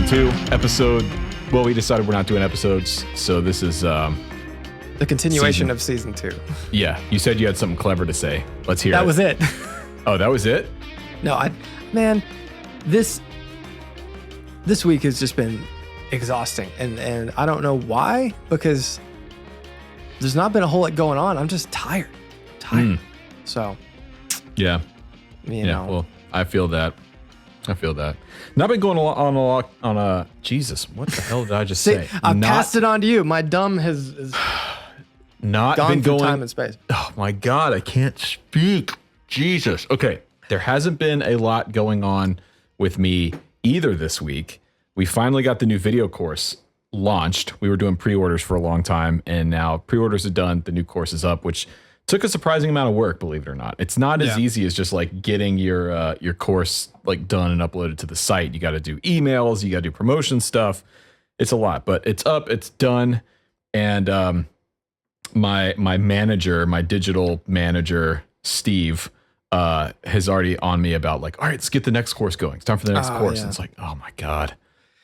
season 2 episode. Well, we decided we're not doing episodes, so this is the continuation of season 2. Yeah, you said you had something clever to say. Let's hear it. That was it. Oh, that was it? No, this week has just been exhausting, and I don't know why, because there's not been a whole lot going on. I'm just tired. So yeah, you know. Well, I feel that. Not been going on a Jesus. What the hell did I just say? I passed it on to you. My dumb has not gone been through going time and space. Oh my God, I can't speak. Jesus. Okay, there hasn't been a lot going on with me either this week. We finally got the new video course launched. We were doing pre-orders for a long time, and now pre-orders are done. The new course is up, which took a surprising amount of work, believe it or not. It's not as easy as just like getting your course like done and uploaded to the site. You got to do emails, you got to do promotion stuff. It's a lot, but it's up, it's done. And my manager, my digital manager, Steve, has already on me about like, all right, let's get the next course going. It's time for the next course. And it's like, oh my God,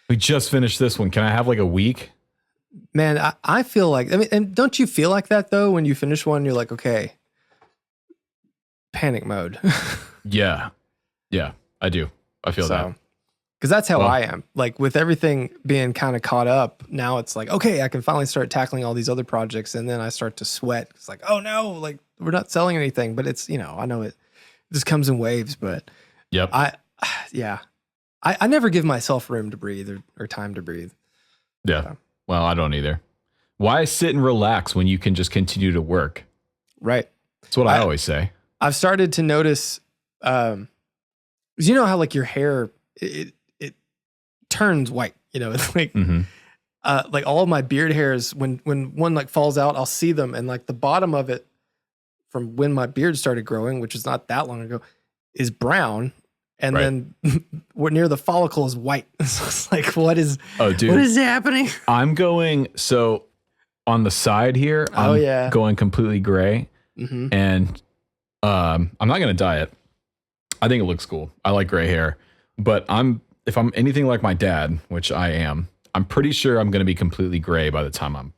we just finished this one. Can I have like a week? Man, I feel like, and don't you feel like that though? When you finish one, you're like, okay, panic mode. Yeah, I do. I feel that. Because that's how I am. Like with everything being kind of caught up, now it's like, okay, I can finally start tackling all these other projects. And then I start to sweat. It's like, oh no, like we're not selling anything, but it's, I know it just comes in waves, but I never give myself room to breathe or time to breathe. Yeah. So. Well, I don't either. Why sit and relax when you can just continue to work? Right. That's what I always say. I've started to notice, you know how like your hair, it turns white, it's like, like all of my beard hairs, when one like falls out, I'll see them. And like the bottom of it from when my beard started growing, which is not that long ago, is brown. And then near the follicle is white. So it's like, what is happening? I'm going, so on the side here, I'm going completely gray. And I'm not going to dye it. I think it looks cool. I like gray hair. But if I'm anything like my dad, which I am, I'm pretty sure I'm going to be completely gray by the time I'm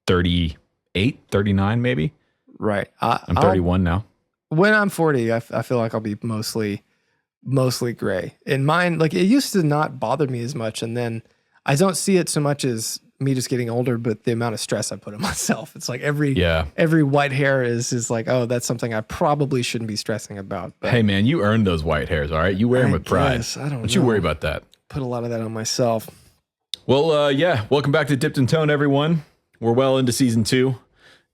38, 39 maybe. Right. I'm 31 now. When I'm 40, I feel like I'll be mostly gray. And mine, like it used to not bother me as much, and then I don't see it so much as me just getting older, but the amount of stress I put on myself. It's like every white hair is like, oh, that's something I probably shouldn't be stressing about. But hey man, you earned those white hairs, all right? You wear them with pride. Don't you worry about that. Put a lot of that on myself. Well, welcome back to Dipped in Tone, everyone. We're well into season 2.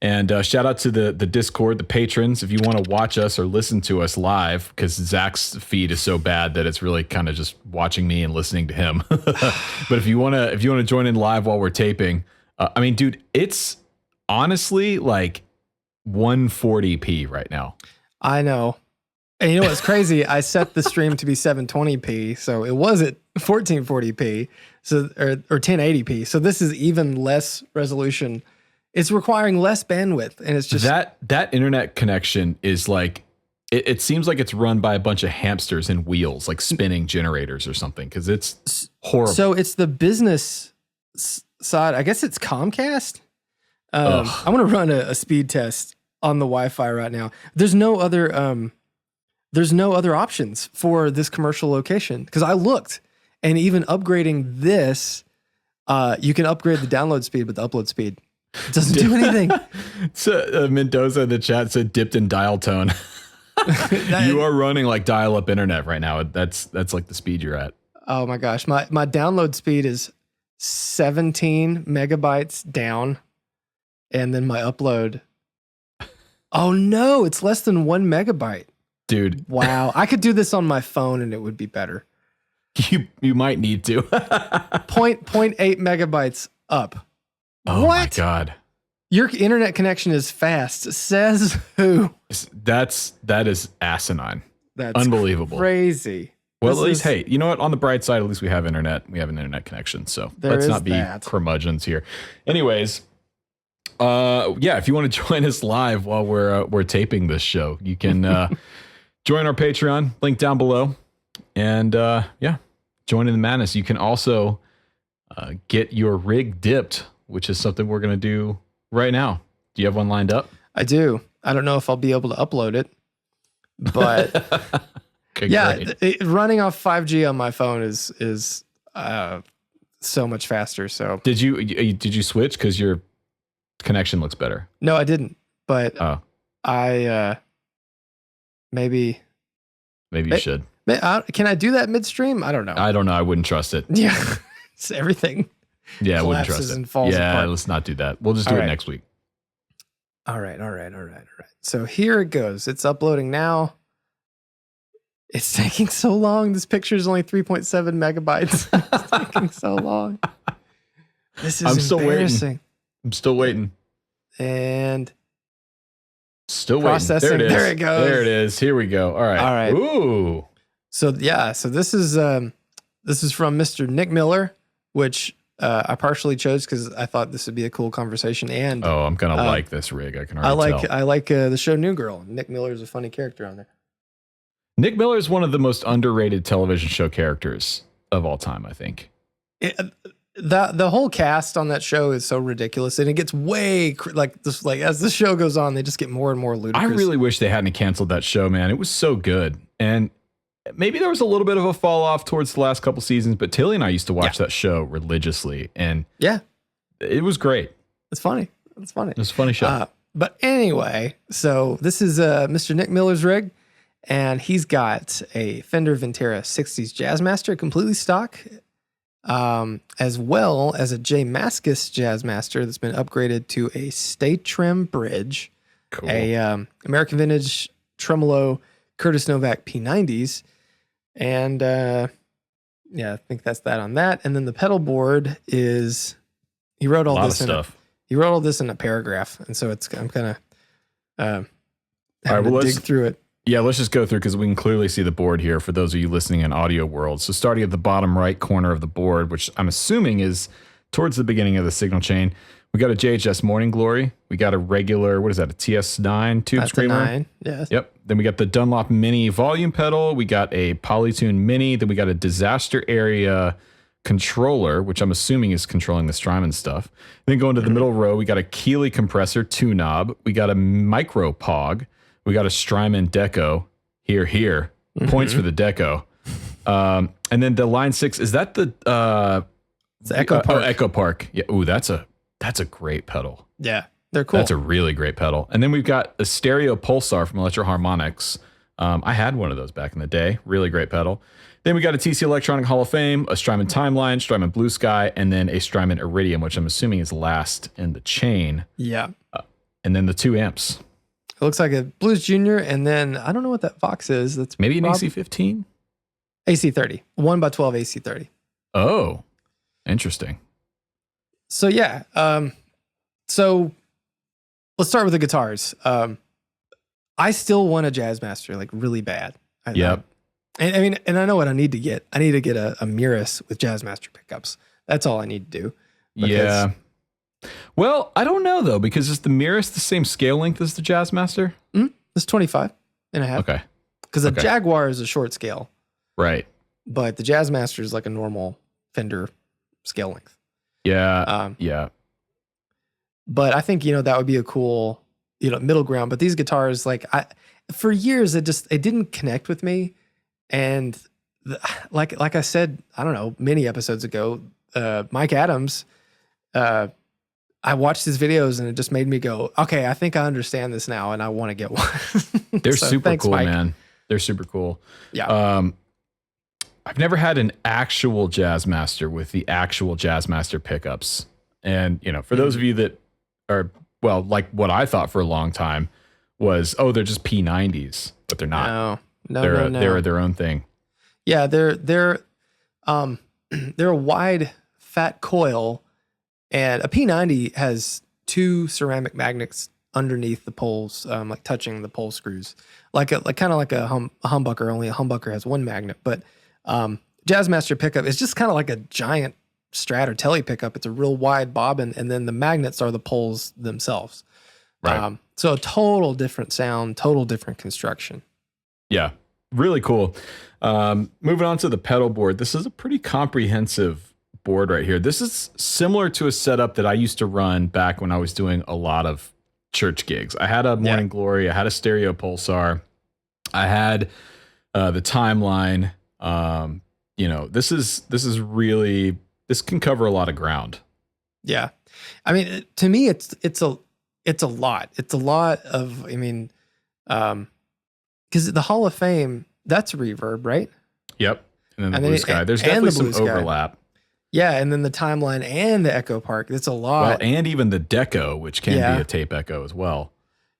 And shout out to the Discord, the patrons. If you want to watch us or listen to us live, because Zach's feed is so bad that it's really kind of just watching me and listening to him. But if you want to join in live while we're taping, I mean, dude, it's honestly like 140p right now. I know. And you know what's crazy? I set the stream to be 720p, so it was at 1440p, so or 1080p. So this is even less resolution. It's requiring less bandwidth, and it's just that internet connection is like it seems like it's run by a bunch of hamsters and wheels, like spinning generators or something, because it's horrible. So it's the business side. I guess it's Comcast. I'm gonna run a speed test on the Wi-Fi right now. There's no other options for this commercial location, because I looked, and even upgrading this, you can upgrade the download speed, but the upload speed. It doesn't do anything. So Mendoza in the chat said dipped in dial tone. You are running like dial-up internet right now. That's like the speed you're at. Oh my gosh. My download speed is 17 megabytes down. And then my upload. Oh no, it's less than 1 megabyte. Dude. Wow. I could do this on my phone and it would be better. You might need to. 0.8 megabytes up. Oh what? My God. Your internet connection is fast. Says who? That is asinine. That's unbelievable. Crazy. Well, at least, hey, you know what? On the bright side, at least we have internet. We have an internet connection. So let's not be curmudgeons here. Anyways, if you want to join us live while we're taping this show, you can join our Patreon, link down below, and join in the madness. You can also get your rig dipped, which is something we're going to do right now. Do you have one lined up? I do. I don't know if I'll be able to upload it, but Okay, yeah, running off 5G on my phone is so much faster. So did you switch because your connection looks better? No, I didn't. But I maybe you should. Can I do that midstream? I don't know. I wouldn't trust it. Yeah, it's everything. Yeah, I wouldn't trust it. And falls apart. Let's not do that. We'll just do it next week. All right. So here it goes. It's uploading now. It's taking so long. This picture is only 3.7 megabytes. It's taking so long. This is embarrassing. I'm still waiting. And still processing. Waiting. There it goes. There it is. Here we go. All right. Ooh. So this is from Mr. Nick Miller, which I partially chose because I thought this would be a cool conversation. And I'm gonna like this rig. I can already tell. I like the show New Girl. Nick Miller is a funny character on there. Nick Miller is one of the most underrated television show characters of all time, I think. The whole cast on that show is so ridiculous, and it gets way as the show goes on, they just get more and more ludicrous. I really wish they hadn't canceled that show, man. It was so good, and maybe there was a little bit of a fall off towards the last couple seasons. But Tilly and I used to watch that show religiously, and it was great. It's funny. It's funny. It was a funny show. But anyway, so this is Mr. Nick Miller's rig. And he's got a Fender Ventera 60s Jazzmaster, completely stock, as well as a Jazzmaster Jazzmaster that's been upgraded to a Stay Trim bridge, cool. A American Vintage Tremolo Curtis Novak P90s, and I think that's that on that. And then the pedal board is he wrote all this in a paragraph, and so I'm kind of dig through it. Yeah, let's just go through because we can clearly see the board here for those of you listening in audio world. So starting at the bottom right corner of the board, which I'm assuming is towards the beginning of the signal chain, we got a JHS Morning Glory. We got a regular, what is that, a TS9 tube That's screamer? A 9, yes. Yep. Then we got the Dunlop Mini volume pedal. We got a Polytune Mini. Then we got a Disaster Area controller, which I'm assuming is controlling the Strymon stuff. Then going to the middle row, we got a Keeley compressor 2-knob. We got a Micro Pog. We got a Strymon Deco here. Points for the Deco. And then the Line 6, is that the it's Echo Park. Echo Park. Yeah. Ooh, that's a great pedal. Yeah, they're cool. That's a really great pedal. And then we've got a stereo Pulsar from Electro Harmonics. I had one of those back in the day. Really great pedal. Then we got a TC Electronic Hall of Fame, a Strymon Timeline, Strymon Blue Sky, and then a Strymon Iridium, which I'm assuming is last in the chain. Yeah. And then the 2 amps. It looks like a Blues Junior, and then I don't know what that Vox is. That's maybe an AC15? AC30. 1x12 AC30. Oh, interesting. So yeah. So let's start with the guitars. I still want a Jazzmaster, like really bad. Yep. And I know what I need to get. I need to get a Miras with Jazzmaster pickups. That's all I need to do. Yeah. Well, I don't know though, because is the Miras the same scale length as the Jazzmaster? It's 25 and a half. Okay. Because the Jaguar is a short scale. Right. But the Jazzmaster is like a normal Fender scale length. Yeah. Yeah. But I think, that would be a cool, middle ground. But these guitars, for years, it didn't connect with me. And like I said, I don't know, many episodes ago, Mike Adams, I watched his videos and it just made me go, okay, I think I understand this now and I want to get one. They're super cool, Mike. Man. They're super cool. Yeah. I've never had an actual Jazzmaster with the actual Jazzmaster pickups. And, for those of you that are, well, like what I thought for a long time was, they're just P90s, but they're not. No. They're their own thing. Yeah. They're a wide fat coil. And a P90 has 2 ceramic magnets underneath the poles, like touching the pole screws, kind of like a humbucker. Only a humbucker has 1 magnet. But Jazzmaster pickup is just kind of like a giant Strat or Tele pickup. It's a real wide bobbin, and then the magnets are the poles themselves. Right. So a total different sound, total different construction. Yeah, really cool. Moving on to the pedal board. This is a pretty comprehensive board right here. This is similar to a setup that I used to run back when I was doing a lot of church gigs. I had a Morning Glory. I had a stereo pulsar. I had the timeline. This can cover a lot of ground. Yeah. I mean, to me, it's a lot. It's a lot of, because the Hall of Fame, that's reverb, right? Yep. And then the Blue Sky. There's definitely some overlap. Yeah, and then the timeline and the Echo Park. It's a lot. Well, and even the Deco, which can be a tape echo as well.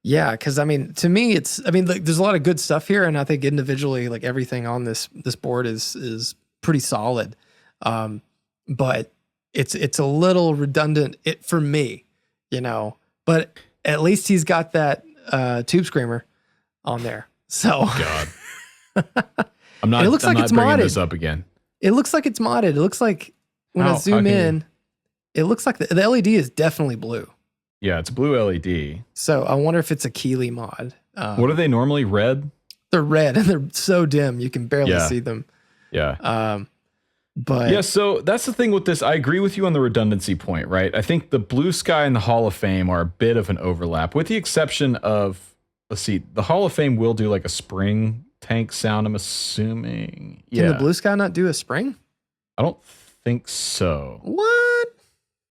Yeah, because to me, there's a lot of good stuff here, and I think individually, like everything on this board is pretty solid. But it's a little redundant for me, But at least he's got that Tube Screamer on there. So God, I'm not. It looks like it's bringing modded. this up again. It looks like it's modded. It looks like when I zoom in, it looks like the LED is definitely blue. Yeah, it's blue LED. So I wonder if it's a Keeley mod. What are they normally? Red? They're red and they're so dim you can barely see them. Yeah. But yeah, so that's the thing with this. I agree with you on the redundancy point, right? I think the Blue Sky and the Hall of Fame are a bit of an overlap, with the exception of, let's see, the Hall of Fame will do like a spring tank sound, I'm assuming. Yeah. Can the Blue Sky not do a spring? I don't think so. What?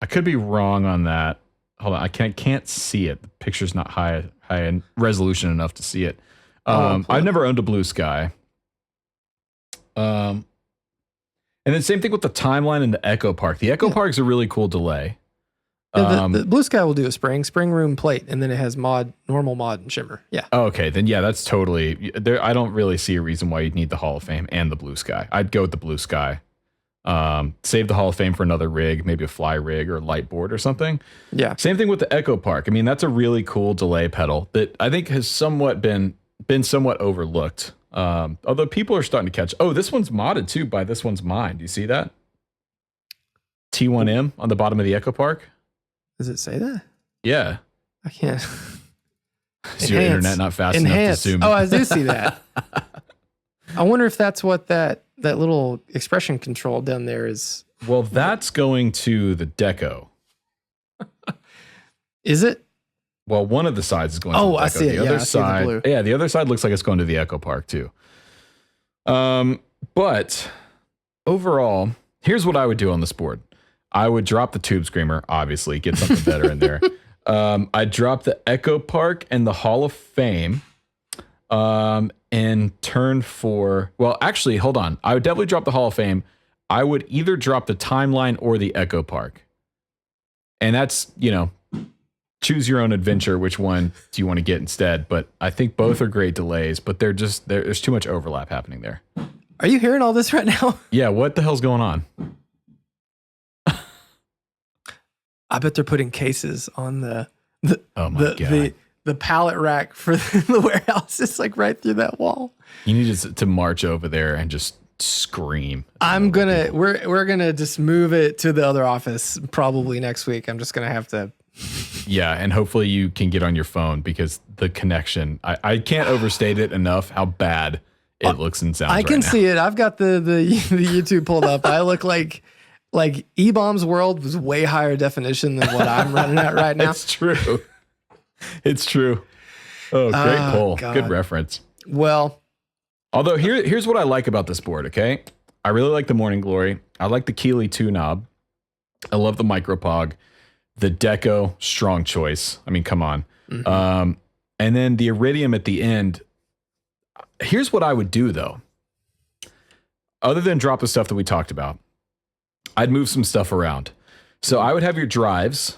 I could be wrong on that. Hold on, I can't see it. The picture's not high in resolution enough to see it. I've never owned a Blue Sky. And then same thing with the timeline and the Echo Park. The Echo Park's a really cool delay. The Blue Sky will do a spring room plate, and then it has normal mod and shimmer. Yeah. Oh, okay, then yeah, that's totally there. I don't really see a reason why you'd need the Hall of Fame and the Blue Sky. I'd go with the Blue Sky. Save the Hall of Fame for another rig, maybe a fly rig or a light board or something. Yeah. Same thing with the Echo Park. I mean, that's a really cool delay pedal that I think has somewhat been somewhat overlooked. Although people are starting to catch. Oh, this one's modded too by This One's Mine. Do you see that? T1M on the bottom of the Echo Park. Does it say that? Yeah. I can't. Is your internet not fast enough to zoom in? Oh, I do see that. I wonder if that's what that little expression control down there is. Well, that's going to the Deco. Is it? Well, one of the sides is going to the Deco. I see it. The other I see the side, blue. yeah, the other side looks like it's going to the Echo Park too. But overall, here's what I would do on this board. I would drop the Tube Screamer, obviously, get something better in there. I'd drop the Echo Park and the Hall of Fame. And turn for, well, actually, hold on. I would definitely drop the Hall of Fame. I would either drop the Timeline or the Echo Park. And that's, choose your own adventure. Which one do you want to get instead? But I think both are great delays, but there's too much overlap happening there. Are you hearing all this right now? Yeah, what the hell's going on? I bet they're putting cases on the pallet rack for the warehouse. It's like right through that wall. You need to march over there and just scream. We're gonna just move it to the other office probably next week. I'm just gonna have to. Yeah, and hopefully you can get on your phone because the connection, I can't overstate it enough how bad it looks and sounds. I can see it. I've got the YouTube pulled up. I look like E-Bomb's World was way higher definition than what I'm running at right now. It's true. It's true. Oh, great pull. God. Good reference. Well, although here's what I like about this board, okay? I really like the Morning Glory. I like the Keeley 2 knob. I love the Micropog. The Deco, strong choice. I mean, come on. Mm-hmm. And then the Iridium at the end. Here's what I would do, though. Other than drop the stuff that we talked about, I'd move some stuff around. So I would have your drives,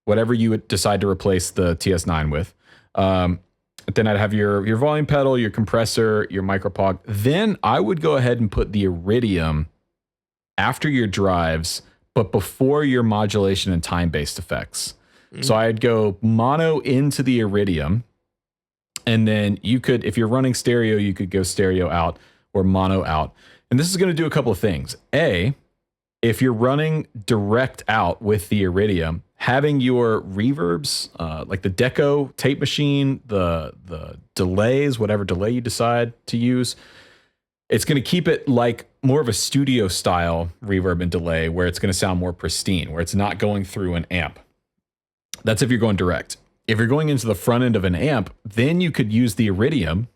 whatever you would decide to replace the TS9 with. Then I'd have your volume pedal, your compressor, your Micropog. Then I would go ahead and put the Iridium after your drives, but before your modulation and time-based effects. So I'd go mono into the Iridium, and then you could, if you're running stereo, you could go stereo out or mono out. And this is going to do a couple of things. A, if you're running direct out with the Iridium, having your reverbs, like the Deco tape machine, the delays, whatever delay you decide to use, It's going to keep it like more of a studio style reverb and delay where it's going to sound more pristine, where it's not going through an amp. That's if you're going direct. If you're going into the front end of an amp, then you could use the Iridium.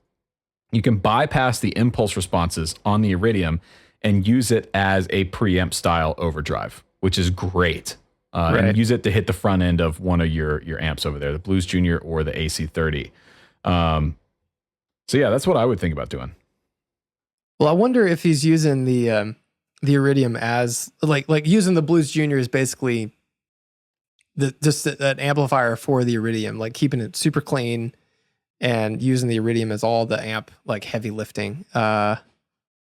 You can bypass the impulse responses on the Iridium and use it as a preamp style overdrive, which is great. And use it to hit the front end of one of your amps over there, the Blues Junior or the AC30. So yeah, that's what I would think about doing. Well, I wonder if he's using the Iridium as like using the Blues Junior is basically just an amplifier for the Iridium, like keeping it super clean and using the Iridium as all the amp like heavy lifting. Well,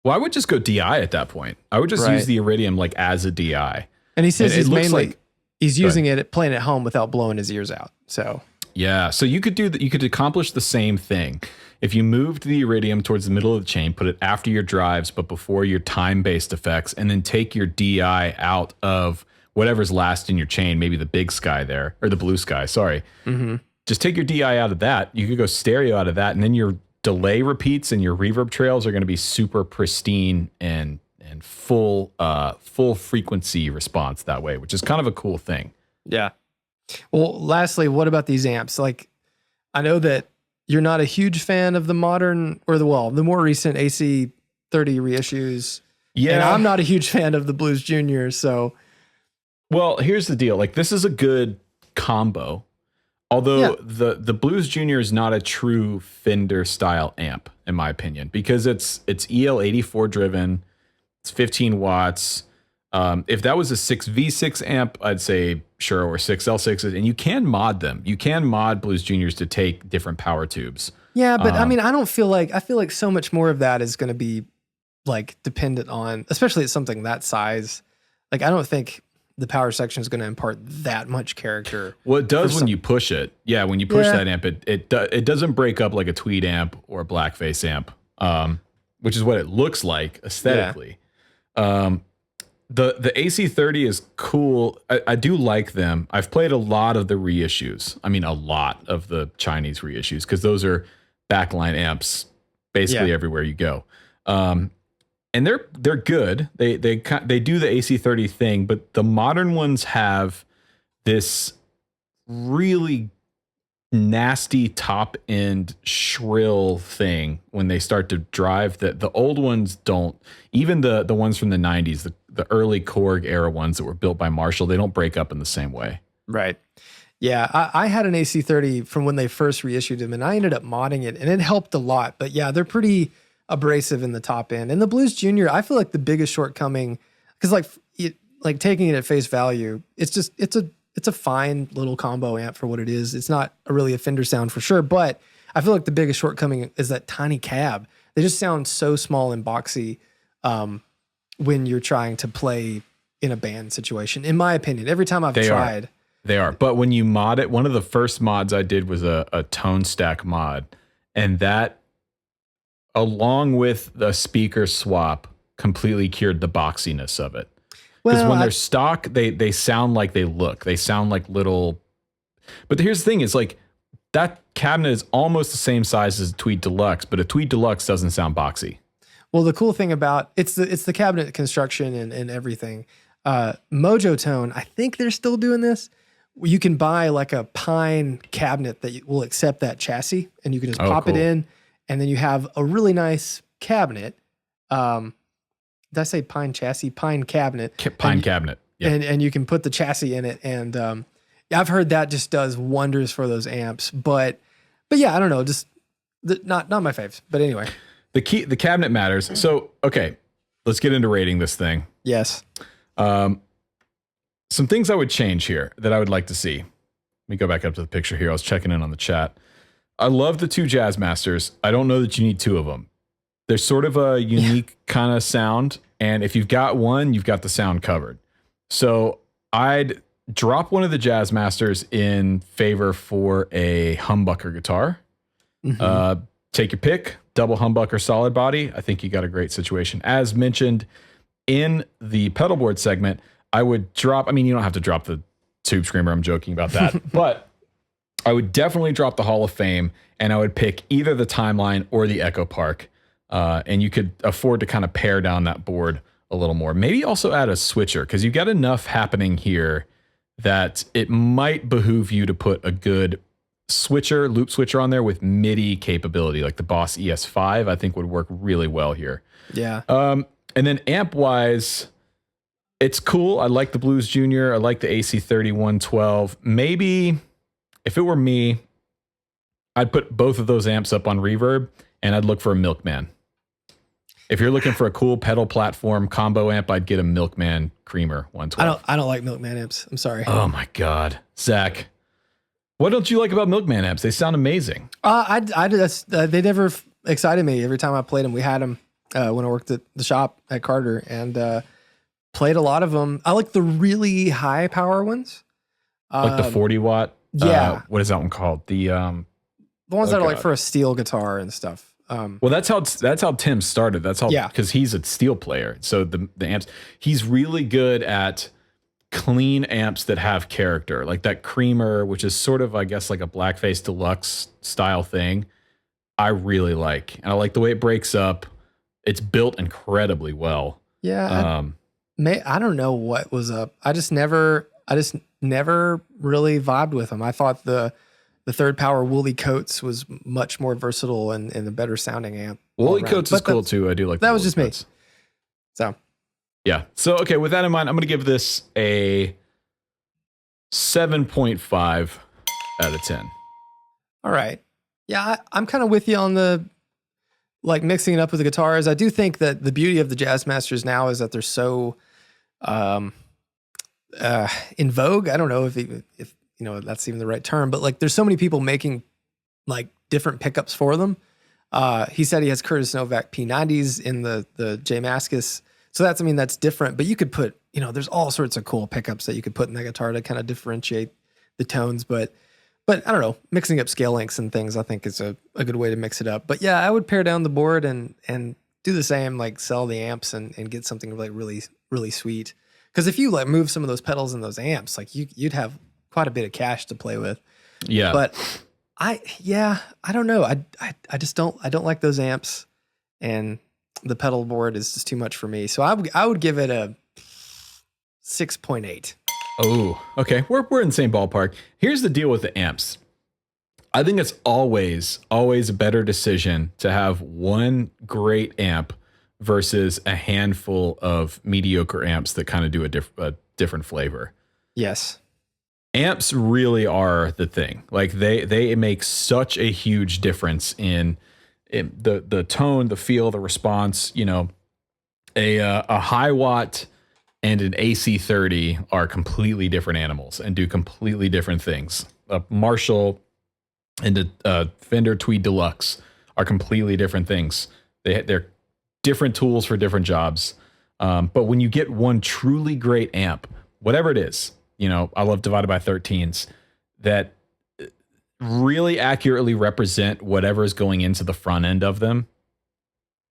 I would just go DI at that point. I would just use the Iridium like as a DI. And he says he's mainly he's using it playing at home without blowing his ears out. So yeah, so you could do that. You could accomplish the same thing if you moved the Iridium towards the middle of the chain, put it after your drives but before your time-based effects, and then take your DI out of whatever's last in your chain, maybe the big sky there or the blue sky. Sorry, just take your DI out of that. You could go stereo out of that, and then your delay repeats and your reverb trails are going to be super pristine and full frequency response that way, which is kind of a cool thing. Yeah. Well, lastly, what about these amps? Like, I know that you're not a huge fan of the modern or the more recent AC30 reissues. Yeah. And I'm not a huge fan of the Blues Junior. So, well, here's the deal. Like, this is a good combo. Although the Blues Junior is not a true Fender style amp, in my opinion, because it's EL84 driven. It's 15 watts. If that was a 6V6 amp, I'd say sure, or 6L6s, and you can mod them. You can mod Blues Juniors to take different power tubes. Yeah, but I mean, I feel like so much more of that is going to be like dependent on, especially at something that size. Like, I don't think the power section is going to impart that much character. Well, it does when you push it. Yeah, when you push that amp, it doesn't break up like a Tweed amp or a Blackface amp, which is what it looks like aesthetically. Yeah. The AC30 is cool. I do like them. I've played a lot of the reissues. I mean, a lot of the Chinese reissues, because those are backline amps basically everywhere you go. And they're good. They do the AC30 thing, but the modern ones have this really nasty top end shrill thing when they start to drive. The old ones don't. Even the ones from the 90s, the early Korg era ones that were built by Marshall, they don't break up in the same way. Right. Yeah, I had an AC30 from when they first reissued them, and I ended up modding it, and it helped a lot. But yeah, they're pretty abrasive in the top end. And the Blues Junior, I feel like the biggest shortcoming, because like taking it at face value, it's a fine little combo amp for what it is. It's not really a Fender sound for sure, but I feel like the biggest shortcoming is that tiny cab. They just sound so small and boxy when you're trying to play in a band situation, in my opinion. Every time I've tried. They are. But when you mod it, one of the first mods I did was a tone stack mod, and that, along with the speaker swap, completely cured the boxiness of it. Because when they're stock, they sound like they look. They sound like little. But here's the thing: is like that cabinet is almost the same size as a Tweed Deluxe, but a Tweed Deluxe doesn't sound boxy. Well, the cool thing about it's the cabinet construction and everything. Mojo Tone, I think they're still doing this. You can buy like a pine cabinet that will accept that chassis, and you can just pop it in, and then you have a really nice cabinet. Did I say pine chassis? Pine cabinet. Cabinet. Yeah. And you can put the chassis in it. And I've heard that just does wonders for those amps. But yeah, I don't know. Just not my faves. But anyway. The cabinet matters. So, okay, let's get into rating this thing. Yes. Some things I would change here that I would like to see. Let me go back up to the picture here. I was checking in on the chat. I love the two Jazzmasters. I don't know that you need two of them. They're sort of a unique kind of sound. And if you've got one, you've got the sound covered. So I'd drop one of the Jazzmasters in favor for a humbucker guitar. Mm-hmm. Take your pick, double humbucker, solid body. I think you got a great situation. As mentioned in the pedalboard segment, I would drop, I mean, you don't have to drop the Tube Screamer. I'm joking about that. But I would definitely drop the Hall of Fame, and I would pick either the Timeline or the Echo Park. and you could afford to kind of pare down that board a little more. Maybe also add a switcher, because you got enough happening here that it might behoove you to put a good switcher, loop switcher on there with MIDI capability, like the Boss ES5, I think would work really well here. Yeah. And then amp wise, it's cool. I like the Blues Junior. I like the AC3112. Maybe if it were me, I'd put both of those amps up on reverb and I'd look for a Milkman. If you're looking for a cool pedal platform combo amp, I'd get a Milkman Creamer 112. I don't like Milkman amps. I'm sorry. Oh my God. Zach, what don't you like about Milkman amps? They sound amazing. They never excited me. Every time I played them, we had them when I worked at the shop at Carter, and played a lot of them. I like the really high power ones. Like the 40 watt. Yeah. What is that one called? The ones that are like for a steel guitar and stuff. Well, that's how Tim started. That's how, because he's a steel player. So the amps, he's really good at clean amps that have character, like that Creamer, which is sort of, I guess, like a Blackface Deluxe style thing. I really like, and I like the way it breaks up. It's built incredibly well. Yeah. I don't know what was up. I just never really vibed with them. I thought the Third Power Woolly Coats was much more versatile and a better sounding amp. Woolly Coats is cool too. I do like that. Was just Coats. Me. So, yeah. So, okay, with that in mind, I'm going to give this a 7.5 out of 10. All right. Yeah, I'm kind of with you on the like mixing it up with the guitars. I do think that the beauty of the Jazzmasters now is that they're so in vogue. I don't know if you know that's even the right term, but like there's so many people making like different pickups for them. He said he has Curtis Novak P90s in the Jazzmaster. So that's different, but you could put, there's all sorts of cool pickups that you could put in that guitar to kind of differentiate the tones, but I don't know, mixing up scale lengths and things, I think is a good way to mix it up. But yeah, I would pare down the board and do the same, like sell the amps and get something like really, really sweet. Because if you like move some of those pedals in those amps, like you'd have quite a bit of cash to play with. Yeah. But I don't know. I just don't like those amps, and the pedal board is just too much for me. So I would give it a 6.8. Oh, okay. We're in the same ballpark. Here's the deal with the amps. I think it's always a better decision to have one great amp versus a handful of mediocre amps that kind of do a different flavor. Yes. Amps really are the thing. Like they make such a huge difference in the tone, the feel, the response. A high watt and an AC30 are completely different animals and do completely different things. A Marshall and a Fender Tweed Deluxe are completely different things. They're different tools for different jobs. But when you get one truly great amp, whatever it is, I love Divided by 13s that really accurately represent whatever is going into the front end of them.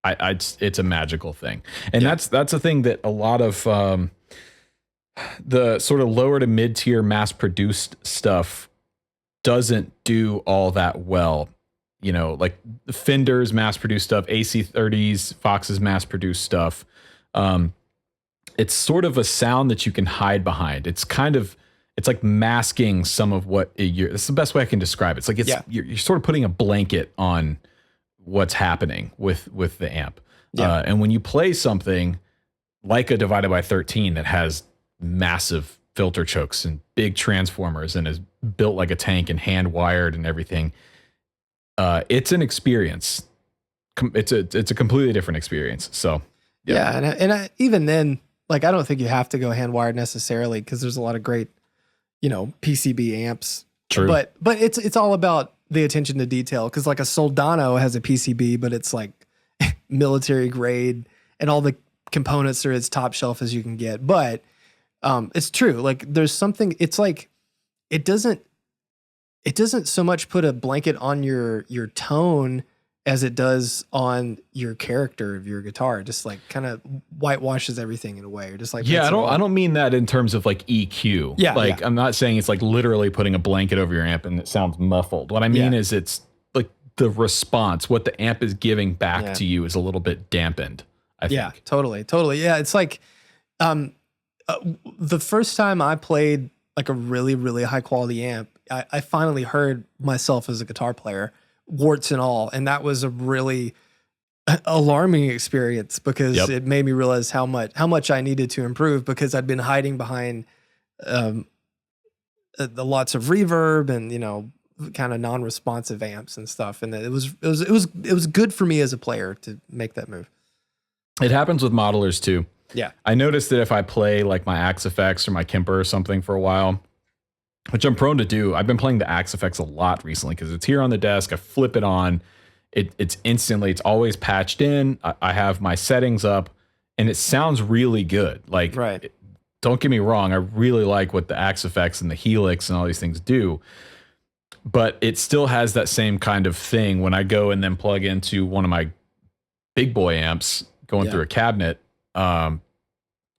It's a magical thing. And that's a thing that a lot of the sort of lower to mid tier mass produced stuff doesn't do all that well. Like Fender's mass produced stuff, AC30s, Fox's mass produced stuff. It's sort of a sound that you can hide behind. It's like masking some of what it's the best way I can describe it. It's like you're sort of putting a blanket on what's happening with the amp. And when you play something like a Divided by 13 that has massive filter chokes and big transformers and is built like a tank and hand wired and everything, it's an experience. It's a completely different experience. So and even then, like, I don't think you have to go hand wired necessarily, because there's a lot of great, PCB amps. True. But it's all about the attention to detail, because like a Soldano has a PCB, but it's like military grade and all the components are as top shelf as you can get. But it's true. Like there's something, it's like it doesn't so much put a blanket on your tone as it does on your character of your guitar. Just like kind of whitewashes everything in a way, or just like, I don't mean that in terms of like EQ. I'm not saying it's like literally putting a blanket over your amp and it sounds muffled. What I mean is it's like the response, what the amp is giving back to you, is a little bit dampened, I think. Yeah, totally. Yeah, it's like the first time I played like a really, really high quality amp, I finally heard myself as a guitar player, warts and all. And that was a really alarming experience because it made me realize how much I needed to improve, because I'd been hiding behind the lots of reverb and, you know, kind of non-responsive amps and stuff. And it was good for me as a player to make that move. It happens with modelers too. Yeah. I noticed that if I play like my Axe Effects or my Kemper or something for a while, which I'm prone to do, I've been playing the Axe Effects a lot recently because it's here on the desk. I flip it on. It's instantly, it's always patched in. I have my settings up and it sounds really good. Like, don't get me wrong. I really like what the Axe Effects and the Helix and all these things do, but it still has that same kind of thing when I go and then plug into one of my big boy amps going through a cabinet.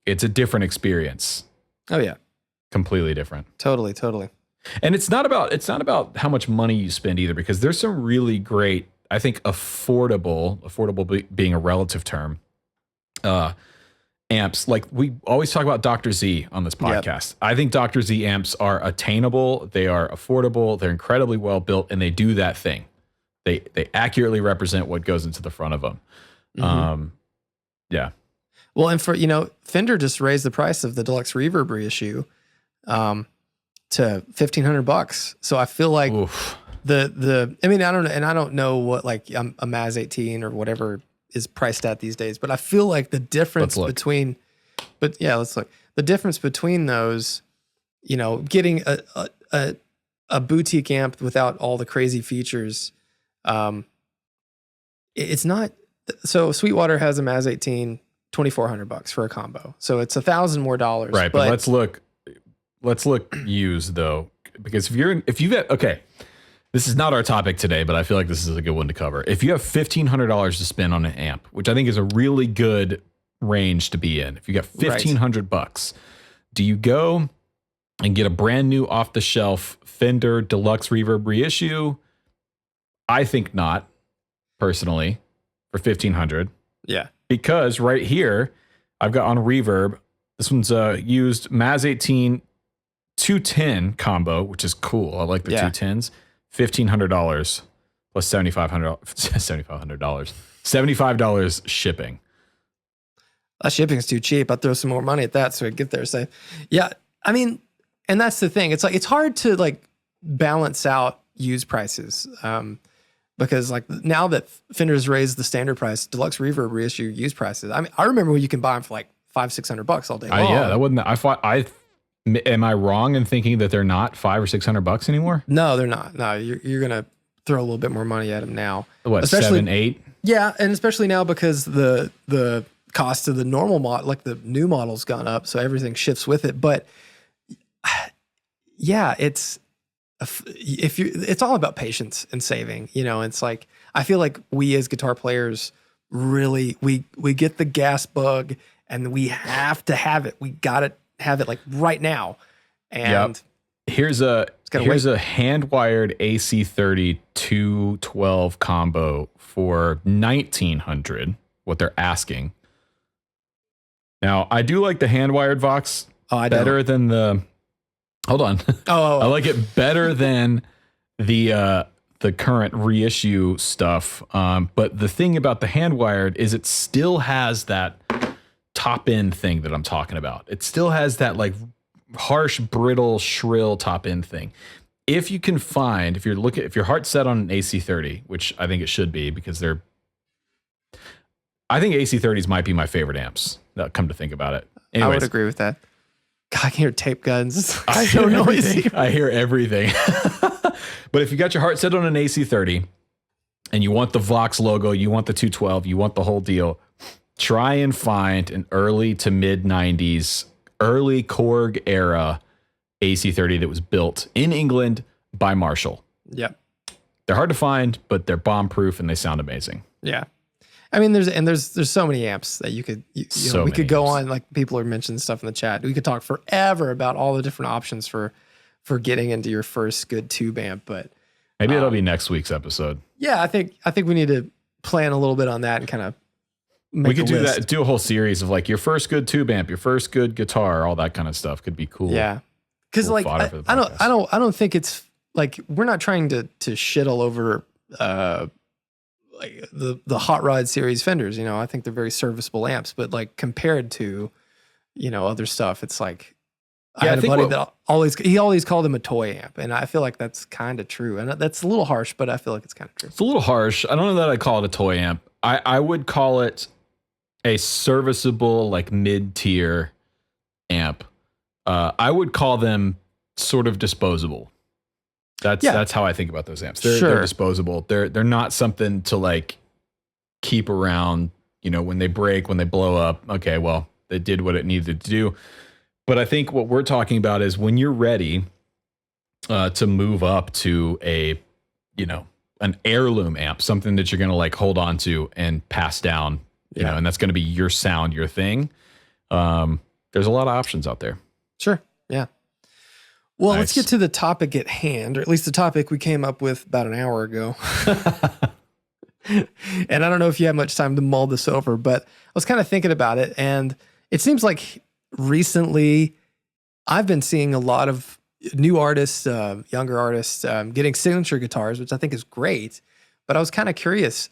It's a different experience. Oh yeah. Completely different. Totally. And it's not about how much money you spend either, because there's some really great, I think affordable being a relative term, amps. Like we always talk about Dr. Z on this podcast. I think Dr. Z amps are attainable. They are affordable. They're incredibly well built, and they do that thing. They accurately represent what goes into the front of them. Mm-hmm. Yeah. Well, and for, you know, Fender just raised the price of the deluxe reverb reissue to $1,500. So I feel like I mean, I don't know, and I don't know what like a Maz 18 or whatever is priced at these days, but I feel like the difference between, let's look. The difference between those, you know, getting a boutique amp without all the crazy features, it's not. So Sweetwater has a Maz 18, $2,400 for a combo. So it's $1,000 more dollars. Right, but let's look used though, because if you've got, okay, this is not our topic today, but I feel like this is a good one to cover. If you have $1,500 to spend on an amp, which I think is a really good range to be in, if you got $1,500, do you go and get a brand new off the shelf Fender deluxe reverb reissue? I think not, personally, for $1,500. Yeah. Because right here, I've got on reverb, this one's used Maz 18 210 combo, which is cool. I like the 210s. $1,500 plus $75 shipping. That shipping's too cheap. I'd throw some more money at that so I'd get there safe. Yeah, I mean, and that's the thing. It's like it's hard to like balance out used prices. Because like now that Fender's raised the standard price, deluxe reverb reissue used prices. I mean, I remember when you can buy them for like $500-600 all day long. Yeah, that wasn't. Am I wrong in thinking that they're not $500 or $600 anymore? No, they're not. No, you're gonna throw a little bit more money at them now. What, especially 7-8? Yeah, and especially now because the cost of the normal model, like the new model's gone up, so everything shifts with it. But yeah, it's all about patience and saving. You know, it's like I feel like we as guitar players really we get the gas bug and we have to have it. We gotta have it like right now. And here's a hand wired AC30 212 combo for $1,900. What they're asking. Now I do like the hand wired Vox better than the. Hold on. I like it better than the current reissue stuff. But the thing about the hand wired is it still has that top end thing that I'm talking about. It still has that like harsh, brittle, shrill top end thing. If you can find, if your heart's set on an AC30, which I think it should be because I think AC30s might be my favorite amps. Come to think about it. Anyways, I would agree with that. God, I can hear tape guns. I hear everything. I hear everything. But if you got your heart set on an AC30 and you want the Vox logo, you want the 212, you want the whole deal, try and find an early to mid 90s, early Korg era AC30 that was built in England by Marshall. Yep. They're hard to find, but they're bomb proof and they sound amazing. Yeah. I mean, there's so many amps that you could we could go on, like people are mentioning stuff in the chat. We could talk forever about all the different options for getting into your first good tube amp, but Maybe it'll be next week's episode. Yeah, I think we need to plan a little bit on that and kind of make we could a list. do a whole series of like your first good tube amp, your first good guitar, all that kind of stuff could be cool. Yeah. Because cool like I don't think it's like we're not trying to shit all over like the Hot Rod series Fenders. You know, I think they're very serviceable amps, but like compared to other stuff, it's like I had a buddy that always called him a toy amp, and I feel like that's kind of true, and that's a little harsh, but I feel like it's kind of true. It's a little harsh. I don't know that I'd call it a toy amp. I would call it a serviceable, like mid-tier amp. I would call them sort of disposable. That's how I think about those amps. They're disposable. They're not something to like keep around, when they break, when they blow up. Okay, well, they did what it needed to do. But I think what we're talking about is when you're ready to move up to an heirloom amp, something that you're going to like hold on to and pass down, and that's going to be your sound, your thing. There's a lot of options out there. Sure. Yeah. Well, Nice. Let's get to the topic at hand, or at least the topic we came up with about an hour ago. And I don't know if you have much time to mull this over, but I was kind of thinking about it, and it seems like recently I've been seeing a lot of new artists, younger artists, getting signature guitars, which I think is great. But I was kind of curious,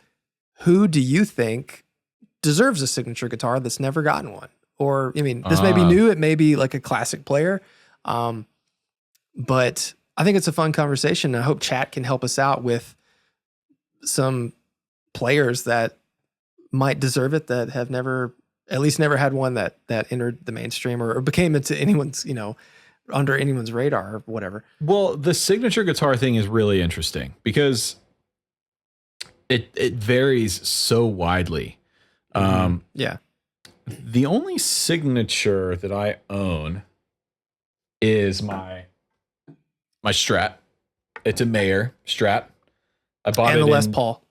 who do you think deserves a signature guitar that's never gotten one? Or, I mean, this may be new. It may be like a classic player. But I think it's a fun conversation. I hope chat can help us out with some players that might deserve it, that have never had one that entered the mainstream or became into anyone's, under anyone's radar or whatever. Well, the signature guitar thing is really interesting because it varies so widely. Yeah. The only signature that I own is my Strat. It's a Mayer Strat. I bought it and the Les Paul.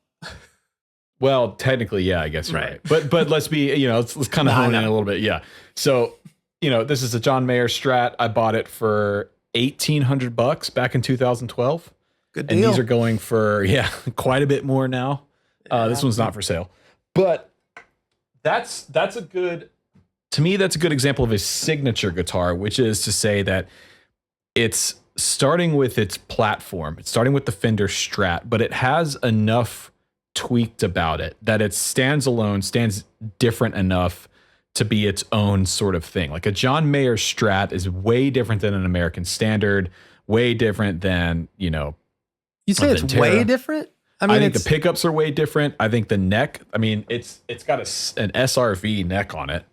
Well, technically, yeah, I guess you're right. But let's be, let's kind of hone in a little bit. Yeah. So, this is a John Mayer Strat. I bought it for $1,800 back in 2012. Good deal. And these are going for, quite a bit more now. This one's not for sale. But that's a good example of a signature guitar, which is to say that it's starting with its platform. It's starting with the Fender Strat, but it has enough tweaked about it that it stands alone, stands different enough to be its own sort of thing. Like a John Mayer Strat is way different than an American Standard, way different than, You say it's way different? I think the pickups are way different. I think the neck, it's got an SRV neck on it.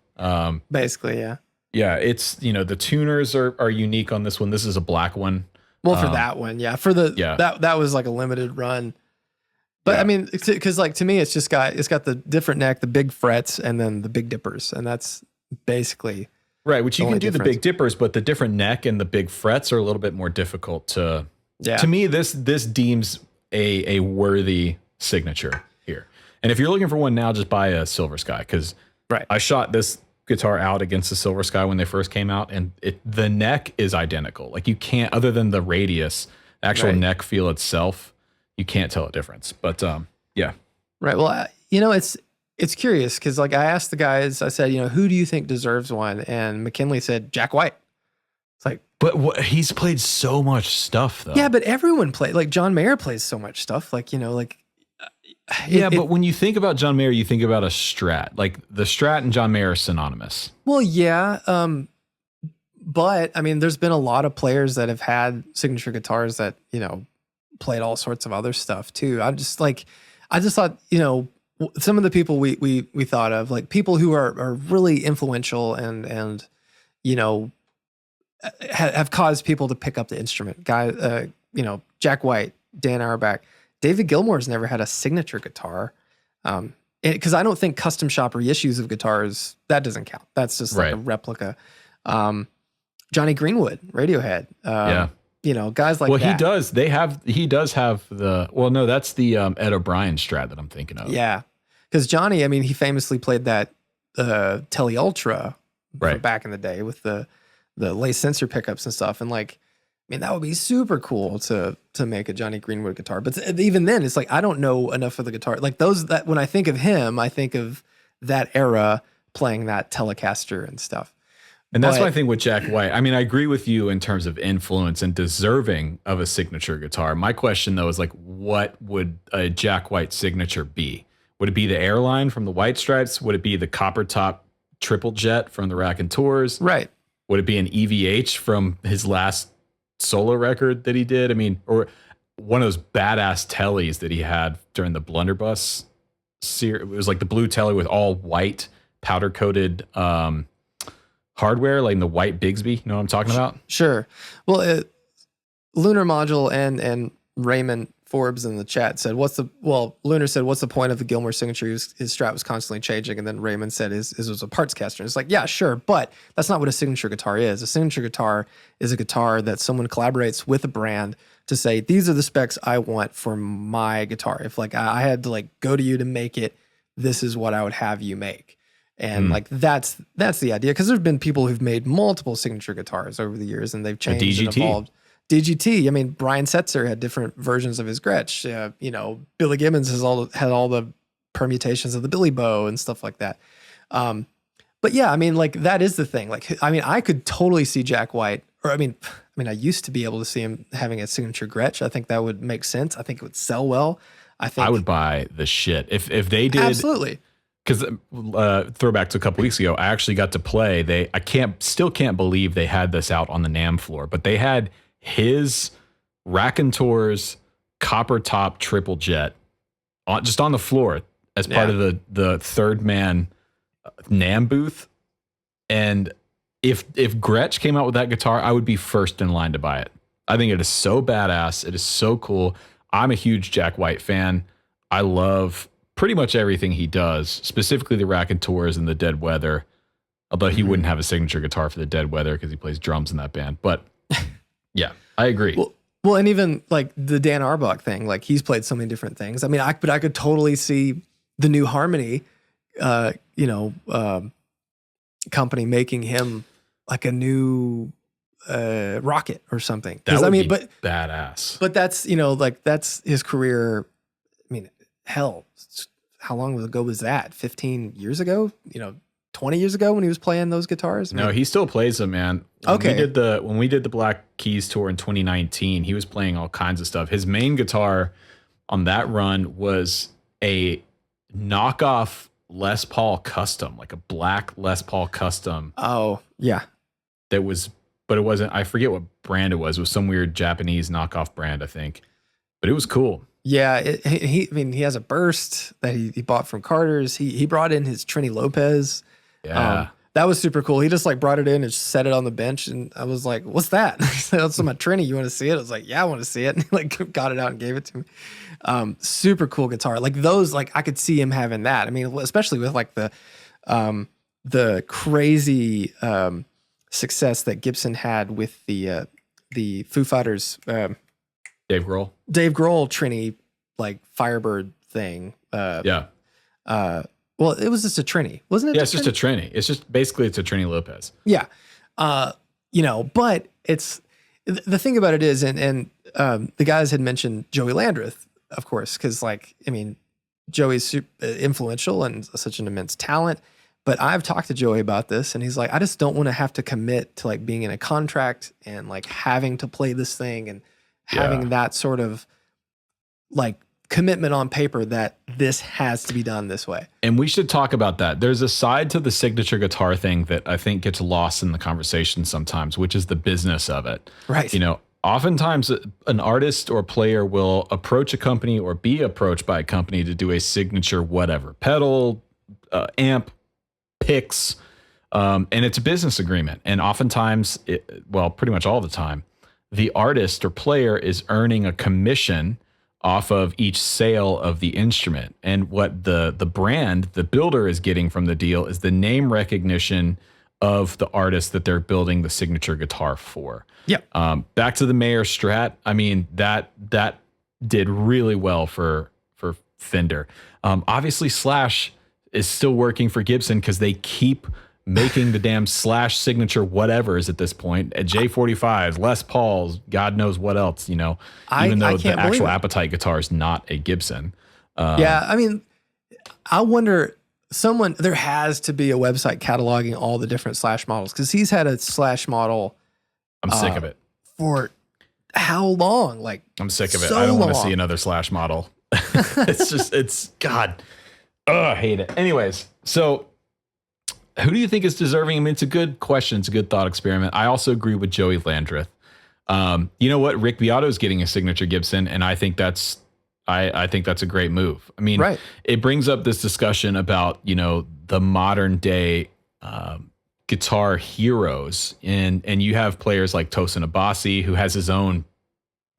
Basically, yeah. Yeah, it's, the tuners are unique on this one. This is a black one. Well, for that one, yeah. For that was like a limited run. But because like to me, it's got the different neck, the big frets, and then the big dippers, and that's basically right. Which you can do the big dippers, but the different neck and the big frets are a little bit more difficult to. Yeah. To me, this deems a worthy signature here. And if you're looking for one now, just buy a Silver Sky, because I shot this guitar out against the Silver Sky when they first came out, and the neck is identical. Like you can't, other than the radius, the actual neck feel itself, you can't tell a difference. But yeah. Right. Well, it's curious because like I asked the guys, I said, who do you think deserves one? And McKinley said Jack White. It's like, but he's played so much stuff though. Yeah, but everyone played. Like John Mayer plays so much stuff. Like but when you think about John Mayer, you think about a Strat. Like the Strat and John Mayer are synonymous. Well, yeah. But there's been a lot of players that have had signature guitars that played all sorts of other stuff too. I just thought some of the people we thought of, like people who are really influential and have caused people to pick up the instrument. Jack White, Dan Auerbach, David Gilmour's never had a signature guitar. Because I don't think custom shop reissues of guitars, that doesn't count. That's just like a replica. Johnny Greenwood, Radiohead. Guys like that. Well, he does have the, well, no, that's the Ed O'Brien Strat that I'm thinking of. Yeah. Because Johnny, he famously played that Tele Ultra back in the day with the lace sensor pickups and stuff. And like, mean, that would be super cool to make a Johnny Greenwood guitar. But even then, it's like I don't know enough of the guitar. Like those that when I think of him, I think of that era playing that Telecaster and stuff. And that's my thing with Jack White. I mean, I agree with you in terms of influence and deserving of a signature guitar. My question, though, is like, what would a Jack White signature be? Would it be the Airline from the White Stripes? Would it be the copper top triple jet from the Rack and Tours? Right. Would it be an EVH from his last solo record that he did? I mean, or one of those badass tellies that he had during the Blunderbuss series. It was like the blue telly with all white powder coated hardware, like the white Bigsby. You know what I'm talking about? Sure. Well, Lunar Module and Raymond Forbes in the chat said, Lunar said, what's the point of the Gilmour signature? His strat was constantly changing. And then Raymond said his was a parts caster. And it's like, yeah, sure. But that's not what a signature guitar is. A signature guitar is a guitar that someone collaborates with a brand to say, these are the specs I want for my guitar. If like I had to like go to you to make it, this is what I would have you make. And like that's the idea, because there's been people who've made multiple signature guitars over the years, and they've changed and evolved. DGT. I mean, Brian Setzer had different versions of his Gretsch. Billy Gibbons had all the permutations of the Billy Bow and stuff like that. But yeah, I mean, like that is the thing. Like, I mean, I could totally see Jack White, or I mean, I used to be able to see him having a signature Gretsch. I think that would make sense. I think it would sell well. I would buy the shit if they did. Absolutely. Because throwback to a couple weeks ago, I actually got to play. Still can't believe they had this out on the NAMM floor, but they had his Rack and Tours copper top triple jet just on the floor as part of the third man NAMM booth. And if Gretsch came out with that guitar, I would be first in line to buy it. I think it is so badass. It is so cool. I'm a huge Jack White fan. I love pretty much everything he does, specifically the Rack and Tours and the Dead Weather. Although he wouldn't have a signature guitar for the Dead Weather because he plays drums in that band. But yeah, I agree. Well, and even like the Dan Arbach thing, like he's played so many different things. I mean, I could totally see the New Harmony, company making him like a new Rocket or something. That would be badass. But that's that's his career. I mean, hell, how long ago was that? 15 years ago? 20 years ago when he was playing those guitars? No, he still plays them, man. Okay. When we did the Black Keys tour in 2019, he was playing all kinds of stuff. His main guitar on that run was a knockoff Les Paul Custom, like a black Les Paul Custom. Oh, yeah. But it wasn't, I forget what brand it was. It was some weird Japanese knockoff brand, I think. But it was cool. Yeah, he has a burst that he bought from Carter's. He brought in his Trini Lopez. Yeah. That was super cool. He just like brought it in and set it on the bench, and I was like, "What's that?" He said, "That's my Trini. You want to see it?" I was like, "Yeah, I want to see it." And he like got it out and gave it to me. Super cool guitar. Like those, like I could see him having that. I mean, especially with like the crazy success that Gibson had with the Foo Fighters. Dave Grohl Trini, like Firebird thing. Well, it was just a Trini, wasn't it? Yeah, it's just a Trini. It's a Trini Lopez. Yeah. But it's the thing about it is, and the guys had mentioned Joey Landreth, of course, because like, I mean, Joey's super influential and such an immense talent. But I've talked to Joey about this, and he's like, I just don't want to have to commit to like being in a contract and like having to play this thing and having that sort of like commitment on paper that this has to be done this way. And we should talk about that. There's a side to the signature guitar thing that I think gets lost in the conversation sometimes, which is the business of it. Right. Oftentimes an artist or player will approach a company or be approached by a company to do a signature whatever, pedal, amp, picks, and it's a business agreement. And oftentimes, pretty much all the time, the artist or player is earning a commission off of each sale of the instrument. And what the brand, the builder, is getting from the deal is the name recognition of the artist that they're building the signature guitar for. Yeah. Back to the Mayer Strat. I mean, that did really well for Fender. Obviously Slash is still working for Gibson because they keep making the damn slash signature whatever's at this point at J45s, Les Pauls, God knows what else, even though the actual Appetite guitar is not a Gibson. Yeah, I mean, I wonder, there has to be a website cataloging all the different slash models, because he's had a slash model. I'm sick of it. For how long? Like, I'm sick of it. I don't want to see another slash model. it's God. Oh, I hate it. Anyways, so who do you think is deserving? I mean, it's a good question. It's a good thought experiment. I also agree with Joey Landreth. You know what? Rick Beato is getting a signature Gibson, and I think that's a great move. I mean, It brings up this discussion about, the modern day guitar heroes, and you have players like Tosin Abasi, who has his own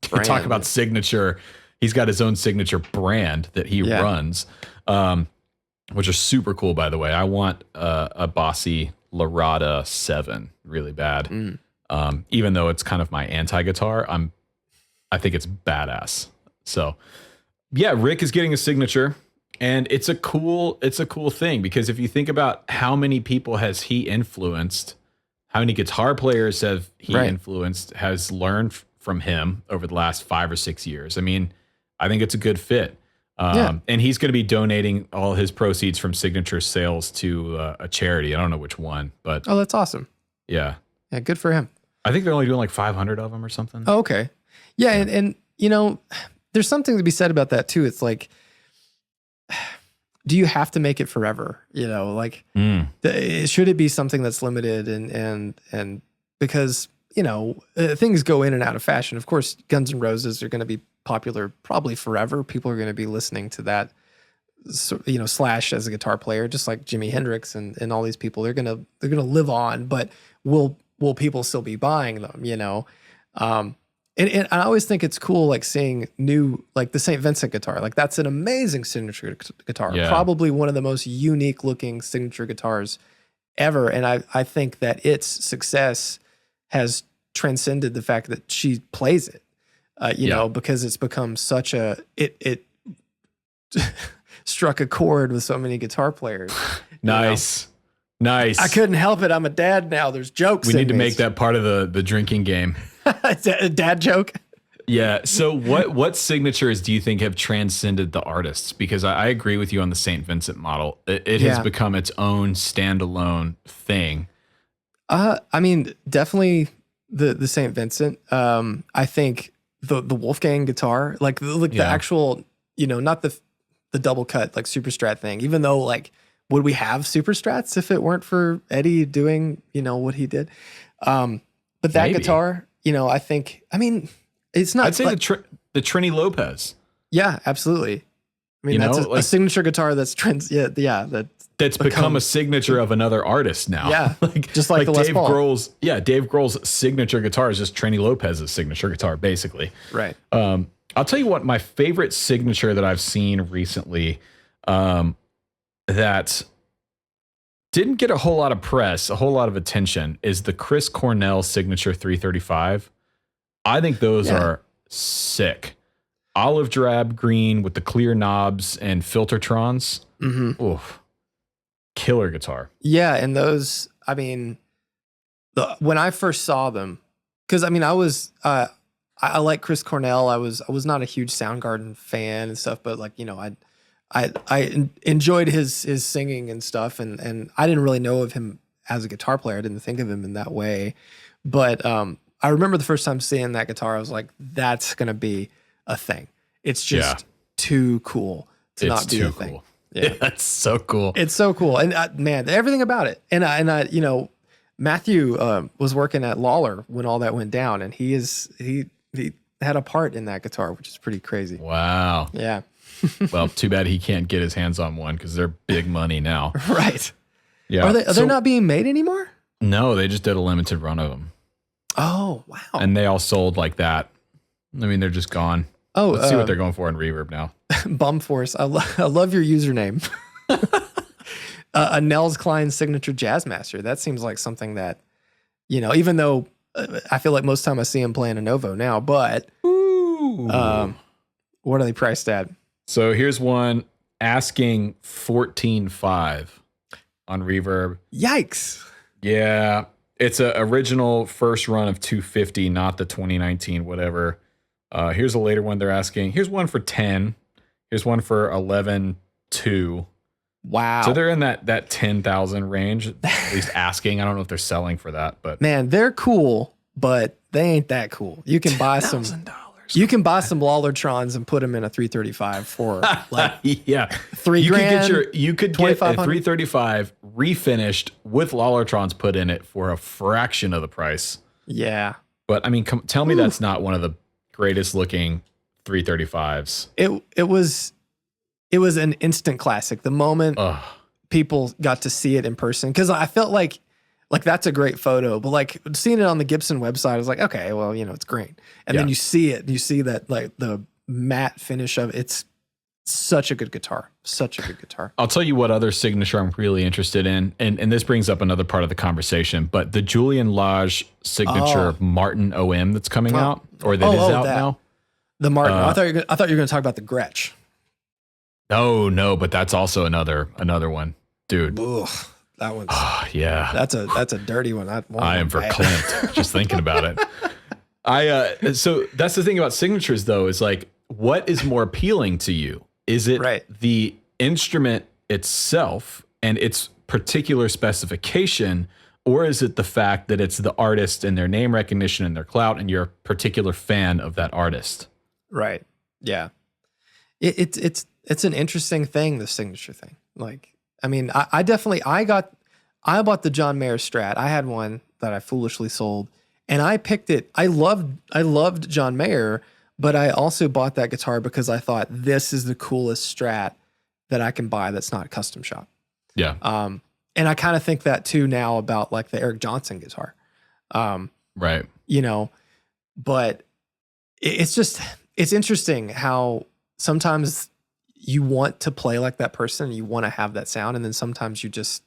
brand. Talk about signature. He's got his own signature brand that he runs, which are super cool, by the way. I want a Abasi Larada 7 really bad. Even though it's kind of my anti-guitar, I think it's badass. So yeah, Rick is getting a signature, and it's a cool thing, because if you think about how many people has he influenced, how many guitar players have he influenced, has learned from him over the last 5 or 6 years. I mean, I think it's a good fit. And he's going to be donating all his proceeds from signature sales to a charity. I don't know which one, but that's awesome. Yeah, good for him. I think they're only doing like 500 of them or something. Oh, okay. Yeah, and there's something to be said about that too. It's like, do you have to make it forever? Like, should it be something that's limited and because things go in and out of fashion. Of course, Guns N' Roses are going to be popular probably forever. People are going to be listening to that, Slash as a guitar player, just like Jimi Hendrix and all these people. They're gonna live on, but will people still be buying them? And I always think it's cool, like seeing new, like the St. Vincent guitar. Like, that's an amazing signature guitar. Yeah. Probably one of the most unique looking signature guitars ever. And I think that its success has transcended the fact that she plays it, because it's become such it struck a chord with so many guitar players. Nice. I couldn't help it. I'm a dad now. There's jokes. We need to make that part of the drinking game. It's a dad joke. Yeah. So what signatures do you think have transcended the artists? Because I agree with you on the St. Vincent model. It has become its own standalone thing. I mean, definitely the St. Vincent. I think the Wolfgang guitar, the actual, not the double cut, like super strat thing, even though would we have super strats if it weren't for Eddie doing, what he did? But that guitar, I think, it's not. I'd say the Trini Lopez. Yeah, absolutely. I mean, that's a signature guitar that's that's become a signature of another artist now. Yeah, just like the Les Dave Paul. Grohl's. Yeah, Dave Grohl's signature guitar is just Trini Lopez's signature guitar, basically. Right. I'll tell you what, my favorite signature that I've seen recently, that didn't get a whole lot of press, a whole lot of attention, is the Chris Cornell signature 335. I think those are sick. Olive drab green with the clear knobs and filtertrons. Mm-hmm. Oof. Killer guitar. Yeah, and those, when I first saw them, because I was I like Chris Cornell. I was not a huge Soundgarden fan and stuff, but I enjoyed his singing and stuff, and I didn't really know of him as a guitar player. I didn't think of him in that way, but I remember the first time seeing that guitar, I was like, that's gonna be a thing. It's just too cool to not be a thing. Cool. Yeah, it's so cool. It's so cool, and man, everything about it. And I Matthew was working at Lawler when all that went down, and he had a part in that guitar, which is pretty crazy. Wow. Yeah. Well, too bad he can't get his hands on one because they're big money now. Right. Yeah. Are they not being made anymore? No, they just did a limited run of them. Oh, wow. And they all sold like that. They're just gone. Oh, let's see what they're going for in Reverb now. Bum Force. I love your username. A Nels Klein signature Jazzmaster. That seems like something that, even though I feel like most time I see him playing a Novo now, but what are they priced at? So here's one asking 14.5 on Reverb. Yikes. Yeah. It's a original first run of 250, not the 2019, whatever. Here's a later one they're asking. Here's one for 10. Here's one for 11.2. Wow. So they're in that 10,000 range, at least asking. I don't know if they're selling for that, but man, they're cool, but they ain't that cool. You can buy some $10,000. You can buy some Lollertrons and put them in a 335 for like yeah, $3,000. You could get a 335 refinished with Lollertrons put in it for a fraction of the price. Yeah, but I mean, tell me that's not one of the greatest looking 335s. It was an instant classic. The moment people got to see it in person, because I felt like that's a great photo, but like seeing it on the Gibson website, I was like, okay, well, it's great. And then you see it, and you see that like the matte finish of it's such a good guitar. Such a good guitar. I'll tell you what other signature I'm really interested in, and this brings up another part of the conversation, but the Julian Lage signature Martin OM that's coming out, or that is out now. The Martin. I thought you were going to talk about the Gretsch. No, but that's also another one, dude. Ugh, that one's yeah. That's a dirty one. I am verklempt just thinking about it. So that's the thing about signatures, though, is like, what is more appealing to you? Is it the instrument itself and its particular specification, or is it the fact that it's the artist and their name recognition and their clout, and you're a particular fan of that artist? Right. Yeah. It's an interesting thing, the signature thing. Like, I mean, I bought the John Mayer Strat. I had one that I foolishly sold, and I picked it. I loved John Mayer, but I also bought that guitar because I thought this is the coolest Strat that I can buy that's not custom shop. Yeah. And I kind of think that too now about like the Eric Johnson guitar. Right. But it's interesting how sometimes you want to play like that person, you want to have that sound, and then sometimes you just,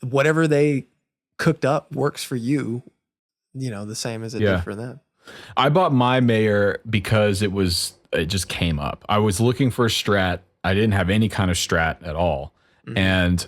whatever they cooked up works for you, the same as it did for them. I bought my Mayer because it just came up. I was looking for a Strat. I didn't have any kind of Strat at all. Mm-hmm. And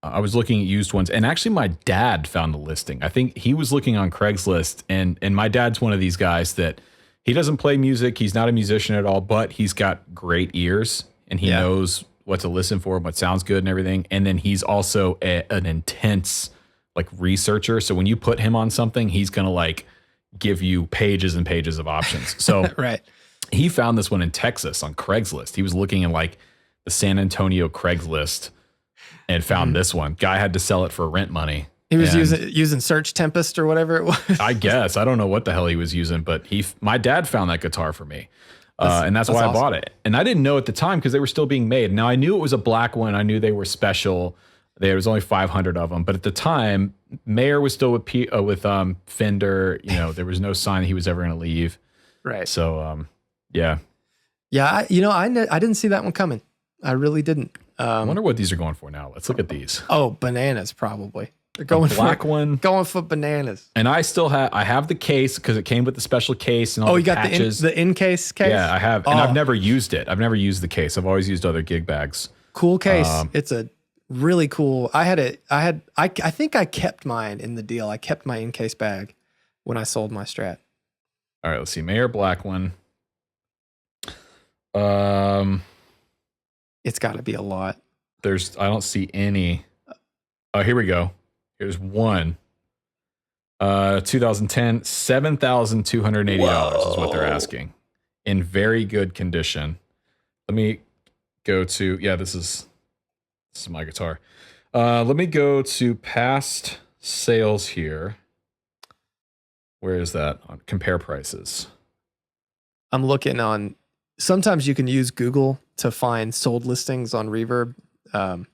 I was looking at used ones, and actually my dad found the listing. I think he was looking on Craigslist, and my dad's one of these guys that he doesn't play music. He's not a musician at all, but he's got great ears, and he knows what to listen for, what sounds good and everything. And then he's also an intense like researcher. So when you put him on something, he's going to like give you pages and pages of options. So he found this one in Texas on Craigslist. He was looking in like the San Antonio Craigslist and found this one. Guy had to sell it for rent money. He was using Search Tempest or whatever it was. I guess. I don't know what the hell he was using, but my dad found that guitar for me. And that's why I bought it. And I didn't know at the time because they were still being made. Now I knew it was a black one. I knew they were special. There was only 500 of them. But at the time, Mayer was still with Fender. There was no sign he was ever going to leave. Right. So, yeah. Yeah. I didn't see that one coming. I really didn't. I wonder what these are going for now. Let's look at these. Oh, bananas probably. They're going going for bananas. And I have the case because it came with the special case and all the patches. The in-case case? Yeah, I have. And I've never used it. I've never used the case. I've always used other gig bags. Cool case. It's a really cool. I think I kept mine in the deal. I kept my in-case bag when I sold my Strat. All right, let's see. Mayer black one. It's got to be a lot. I don't see any. Oh, here we go. Here's one. 2010, $7,280 is what they're asking. In very good condition. Let me go to, this is my guitar. Let me go to past sales here. Where is that? On compare prices. I'm looking on, sometimes you can use Google to find sold listings on Reverb. How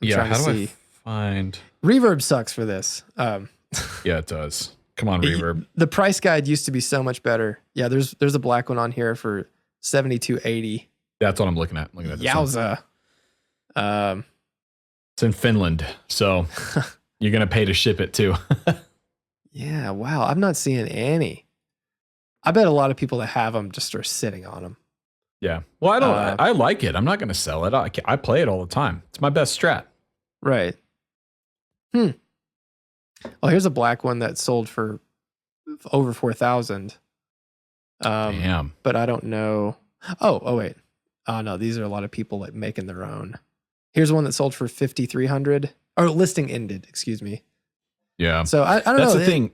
do I find? Reverb sucks for this. Yeah, it does. Come on, Reverb. The price guide used to be so much better. Yeah, there's a black one on here for $7,280. That's what I'm looking at. Yowza. It's in Finland, so you're gonna pay to ship it too. Yeah, wow. I'm not seeing any. I bet a lot of people that have them just are sitting on them. Yeah. Well, I like it. I'm not gonna sell it. I play it all the time. It's my best Strat. Right. Oh, here's a black one that sold for over 4,000. Damn. But I don't know. Oh wait. Oh no, these are a lot of people like making their own. Here's one that sold for 5,300. Or listing ended, excuse me. Yeah. So I don't know. That's the thing.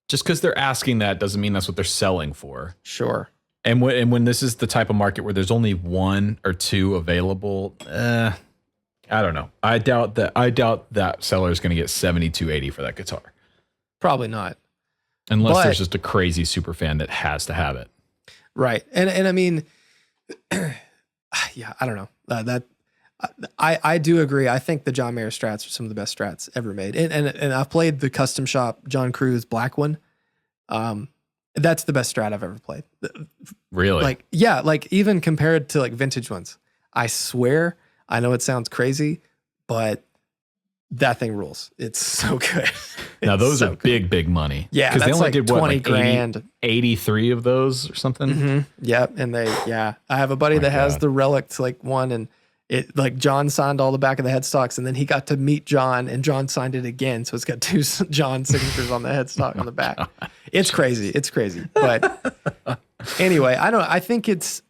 Just because they're asking that doesn't mean that's what they're selling for. Sure. And when this is the type of market where there's only one or two available, I don't know. I doubt that seller is going to get $7,280 for that guitar. Probably not. Unless there's just a crazy super fan that has to have it. Right. And I mean, yeah, I don't know. I do agree. I think the John Mayer strats are some of the best strats ever made. And I've played the custom shop John Cruz black one. That's the best strat I've ever played. Really? Like, yeah, like even compared to like vintage ones. I swear, I know it sounds crazy, but that thing rules. It's so good. Now those are big money. Yeah, because they only like did 20 like grand, 83 of those or something. Mm-hmm. Yep, and I have a buddy that has the relic like one, and it like John signed all the back of the headstocks, and then he got to meet John, and John signed it again, so it's got two John signatures on the headstock on the back. It's crazy. But anyway, I think it's.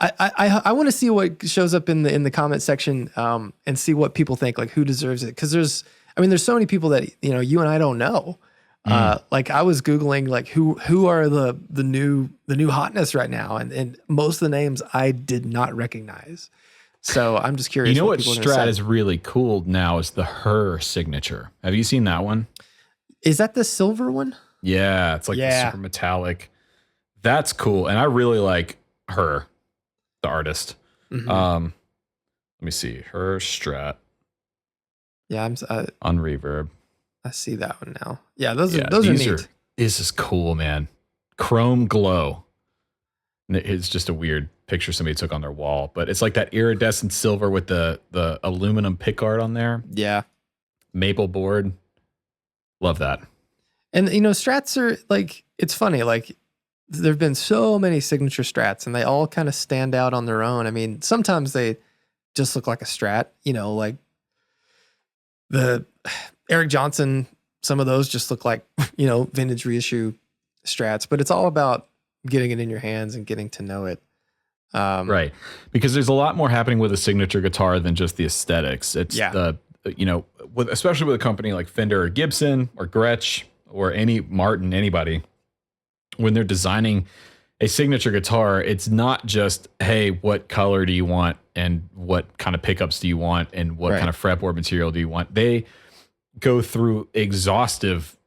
I want to see what shows up in the comment section and see what people think, like who deserves it. Because there's so many people that you and I don't know. Like I was Googling like who are the new hotness right now, and most of the names I did not recognize. So I'm just curious. You know what strat is really cool now is the Her signature. Have you seen that one? Is that the silver one? Yeah, it's like the super metallic. That's cool, and I really like Her. The artist. Mm-hmm. Let me see. Her strat. Yeah, on Reverb. I see that one now. Yeah, those are neat. This is cool, man. Chrome glow. It's just a weird picture somebody took on their wall, but it's like that iridescent silver with the aluminum pickguard on there. Yeah. Maple board. Love that. And strats are like, it's funny, like there've been so many signature strats and they all kind of stand out on their own. I mean, sometimes they just look like a strat, like the Eric Johnson, some of those just look like, vintage reissue strats, but it's all about getting it in your hands and getting to know it. Right. Because there's a lot more happening with a signature guitar than just the aesthetics. It's especially with a company like Fender or Gibson or Gretsch or Martin, anybody. When they're designing a signature guitar, it's not just, hey, what color do you want and what kind of pickups do you want and what kind of fretboard material do you want? They go through exhaustive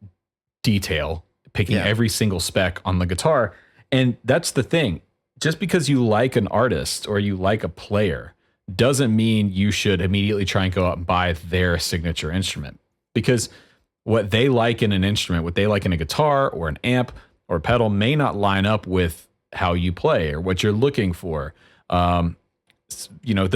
detail, picking every single spec on the guitar. And that's the thing. Just because you like an artist or you like a player doesn't mean you should immediately try and go out and buy their signature instrument. Because what they like in an instrument, what they like in a guitar or an amp or pedal may not line up with how you play or what you're looking for. The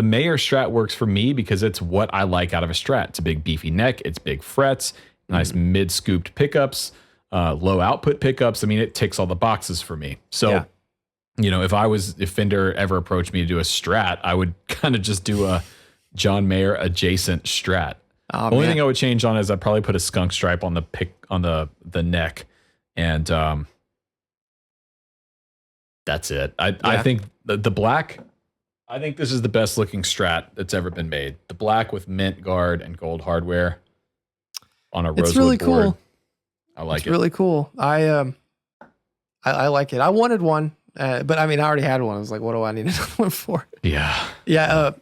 Mayer strat works for me because it's what I like out of a strat. It's a big beefy neck. It's big frets, nice mid-scooped pickups, low output pickups. I mean, it ticks all the boxes for me. So, if Fender ever approached me to do a strat, I would kind of just do a John Mayer adjacent strat. Only thing I would change on is I'd probably put a skunk stripe on the neck. And, that's it. I think the black, I think this is the best looking strat that's ever been made. The black with mint guard and gold hardware on a rosewood board. It's really cool. I like it. It's really cool. I like it. I wanted one, but I already had one. I was like, what do I need another one for? Yeah. Yeah.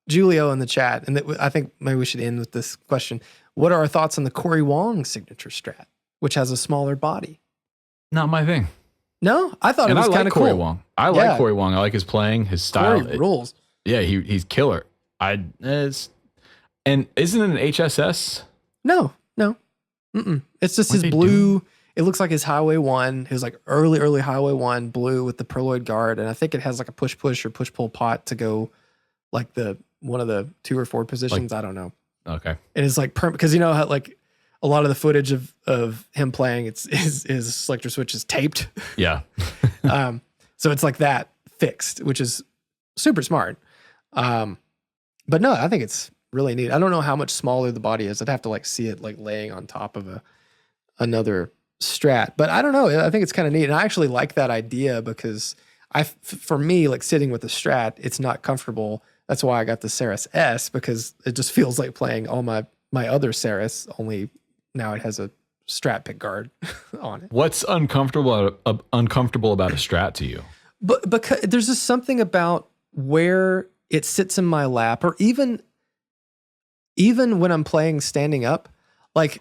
Julio in the chat, and I think maybe we should end with this question. What are our thoughts on the Corey Wong signature strat, which has a smaller body? Not my thing. No, I thought it was kind of cool. Corey Wong. I like Corey Wong. I like his playing, his style. Corey rules. Yeah, he's killer. And isn't it an HSS? No. It's just his blue. It looks like his Highway 1, his like early Highway 1 blue with the Perloid guard, and I think it has like a push or push-pull pot to go like one of the 2 or 4 positions. I don't know. Okay. And it's like because how like a lot of the footage of him playing, his selector switch is taped. Yeah. So it's like that fixed, which is super smart. But no, I think it's really neat. I don't know how much smaller the body is. I'd have to like see it like laying on top of another strat, but I don't know. I think it's kind of neat. And I actually like that idea because for me, like sitting with a strat, it's not comfortable. That's why I got the Ceres S, because it just feels like playing all my other Ceres, only now it has a strat pick guard on it. What's uncomfortable about a strat to you? But because there's just something about where it sits in my lap, or even when I'm playing standing up, like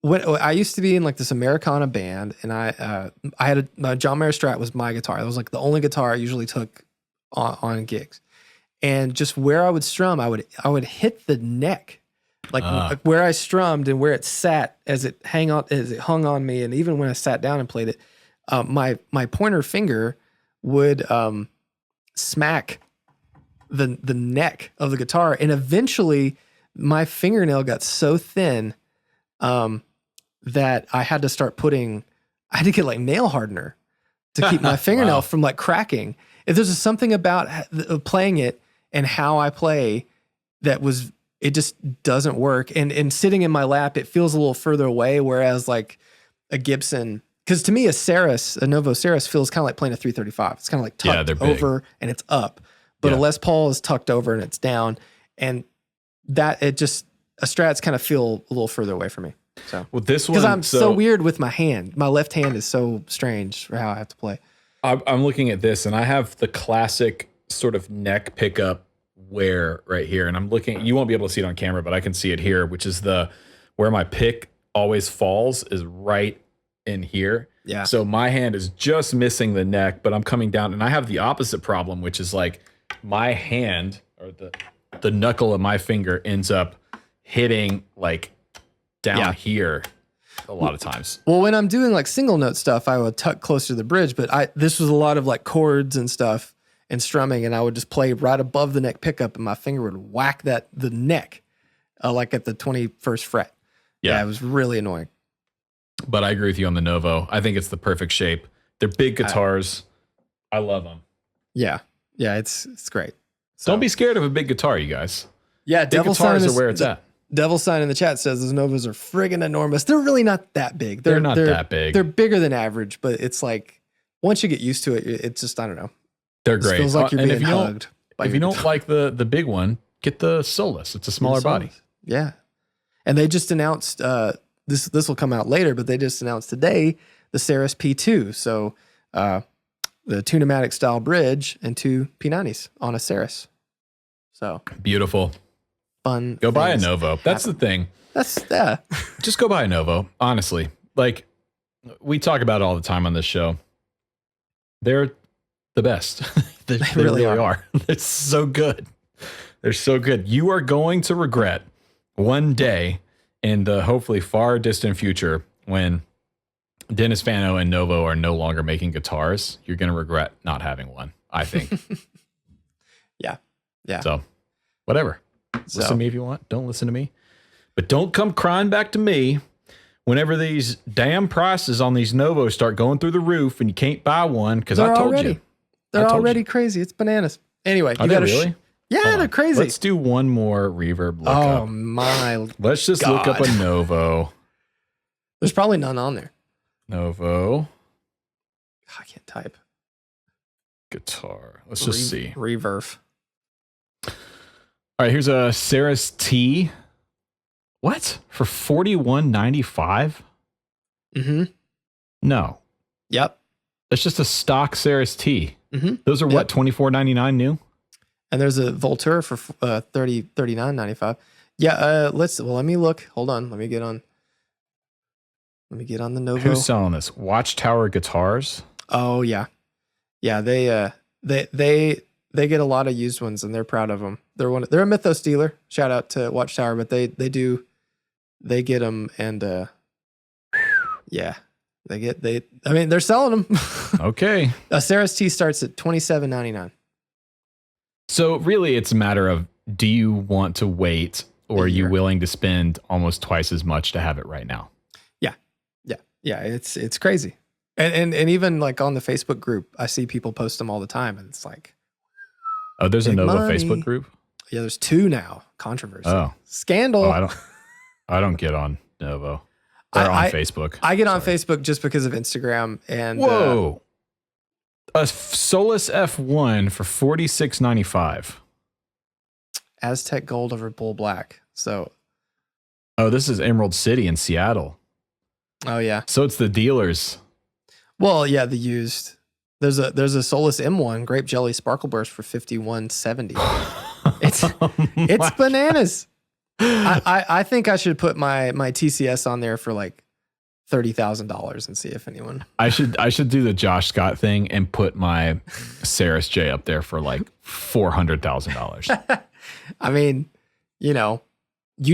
when I used to be in like this Americana band, and I had my John Mayer Strat was my guitar. It was like the only guitar I usually took on gigs, and just where I would strum, I would hit the neck, like where I strummed and where it sat as it hung on me, and even when I sat down and played it, my pointer finger would smack the neck of the guitar, and eventually my fingernail got so thin that I had to get like nail hardener to keep my fingernail from like cracking. If there's something about playing it and how I play it just doesn't work. And sitting in my lap, it feels a little further away. Whereas like a Gibson, because to me, a Novo Ceres feels kind of like playing a 335. It's kind of like tucked over and it's up, but a Les Paul is tucked over and it's down. And a Strats kind of feel a little further away from me. So, well, this one, because I'm so weird with my hand. My left hand is so strange for how I have to play. I'm looking at this, and I have the classic sort of neck pickup wear right here, and I'm looking. You won't be able to see it on camera, but I can see it here, which is where my pick always falls is right in here. Yeah. So my hand is just missing the neck, but I'm coming down, and I have the opposite problem, which is like my hand or the knuckle of my finger ends up hitting like down here a lot of times. Well, when I'm doing like single note stuff, I would tuck closer to the bridge, but this was a lot of like chords and stuff and strumming, and I would just play right above the neck pickup, and my finger would whack the neck like at the 21st fret. Yeah, it was really annoying. But I agree with you on the Novo. I think it's the perfect shape. They're big guitars. I love them. Yeah, it's great. So, don't be scared of a big guitar, you guys. Yeah, big guitars are where it's at. Devil Sign in the chat says those Novos are friggin' enormous. They're really not that big. They're not that big. They're bigger than average, but it's like once you get used to it, it's just, I don't know. They're great. It feels like you're being hugged. If you don't like the big one, get the Solus. It's a smaller body. Yeah. And they just announced, this will come out later, but they just announced today the Ceres P2. So the Tunematic style bridge and two P90s on a Ceres. So beautiful. Fun. Go buy a Novo. That's the thing. Just go buy a Novo. Honestly, like we talk about it all the time on this show. They're the best. they really are. It's so good. They're so good. You are going to regret one day in the hopefully far distant future when Dennis Fano and Novo are no longer making guitars. You're going to regret not having one, I think. Yeah. So whatever. Listen to me if you want. Don't listen to me. But don't come crying back to me whenever these damn prices on these Novos start going through the roof and you can't buy one, because I told you. They're already crazy. It's bananas. Anyway, you got to really? Yeah, they're crazy. Let's do one more reverb look up. Oh, my Let's just look up a Novo. There's probably none on there. Novo. I can't type. Guitar. Let's just see. Reverb. All right, here's a Ceres T. What? For $41.95? Mm-hmm. No. Yep. That's just a stock Ceres T. Mm-hmm. Those are what, $24.99 new? And there's a Voltura for $39.95. Yeah, let me look. Hold on. Let me get on the Novo. Who's selling this? Watchtower Guitars? Oh, yeah. Yeah, they get a lot of used ones, and they're proud of them. They're a Mythos dealer. Shout out to Watchtower, but they get them, and yeah, they're selling them. Okay. A Ceres T starts at $27.99. So really, it's a matter of, do you want to wait, or are you willing to spend almost twice as much to have it right now? Yeah. It's crazy, and even like on the Facebook group, I see people post them all the time, and it's like. Oh, there's a Novo Facebook group? Yeah, there's 2 now. Controversy. Oh. Scandal. Oh, I don't get on Novo. They're on Facebook. I get on Facebook just because of Instagram. And whoa. A Solus F1 for $46.95. Aztec Gold over Bull Black. So. Oh, this is Emerald City in Seattle. Oh yeah. So it's the dealers. Well, yeah, the used. There's a Solus M1 Grape Jelly Sparkle Burst for $51.70. It's bananas. I think I should put my TCS on there for like $30,000 and see if anyone. I should do the Josh Scott thing and put my Saris J up there for like $400,000. I mean, you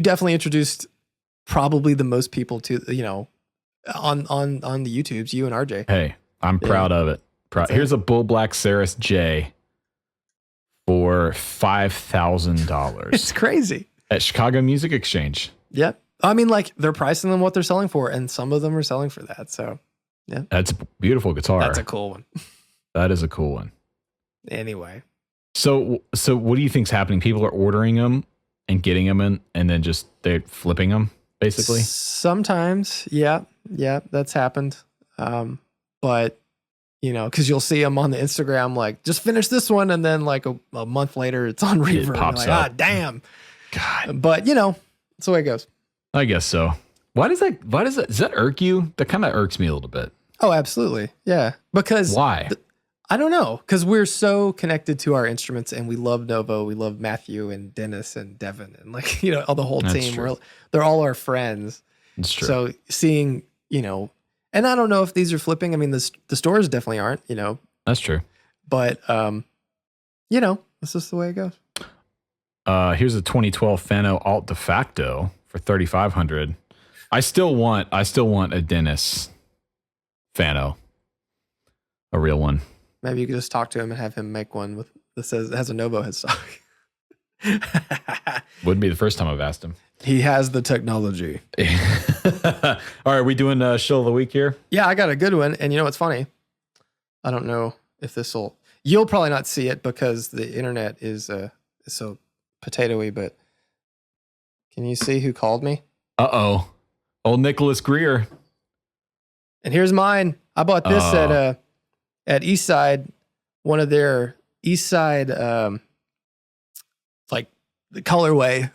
definitely introduced probably the most people to, on the YouTubes, you and RJ. Hey, I'm proud of it. Here's a Bull Black Saris J for $5,000. It's crazy. At Chicago Music Exchange. Yep. I mean, like, they're pricing them what they're selling for, and some of them are selling for that. So, yeah. That's a beautiful guitar. That's a cool one. That is a cool one. Anyway. So what do you think's happening? People are ordering them and getting them in, and then just they're flipping them, basically? Sometimes, yeah, that's happened. But, because you'll see them on the Instagram, like, just finish this one, and then like a month later, it's on Reverb. It pops like, up. Damn. God. But, that's the way it goes. I guess so. Does that irk you? That kind of irks me a little bit. Oh, absolutely. Yeah. Because why? I don't know. Because we're so connected to our instruments, and we love Novo. We love Matthew and Dennis and Devin and all the whole team. They're all our friends. It's true. So seeing, and I don't know if these are flipping. I mean, the stores definitely aren't, That's true. But, that's just the way it goes. Here's a 2012 Fano Alt De Facto for $3,500. I still want a Dennis Fano, a real one. Maybe you could just talk to him and have him make one that has a Novo headstock. Wouldn't be the first time I've asked him. He has the technology. All right, are we doing Shull of the Week here? Yeah, I got a good one. And you know what's funny? I don't know if you'll probably not see it because the internet is so potatoey, but can you see who called me? Uh-oh. Old Nicholas Greer. And here's mine. I bought this at Eastside, one of their Eastside like the colorway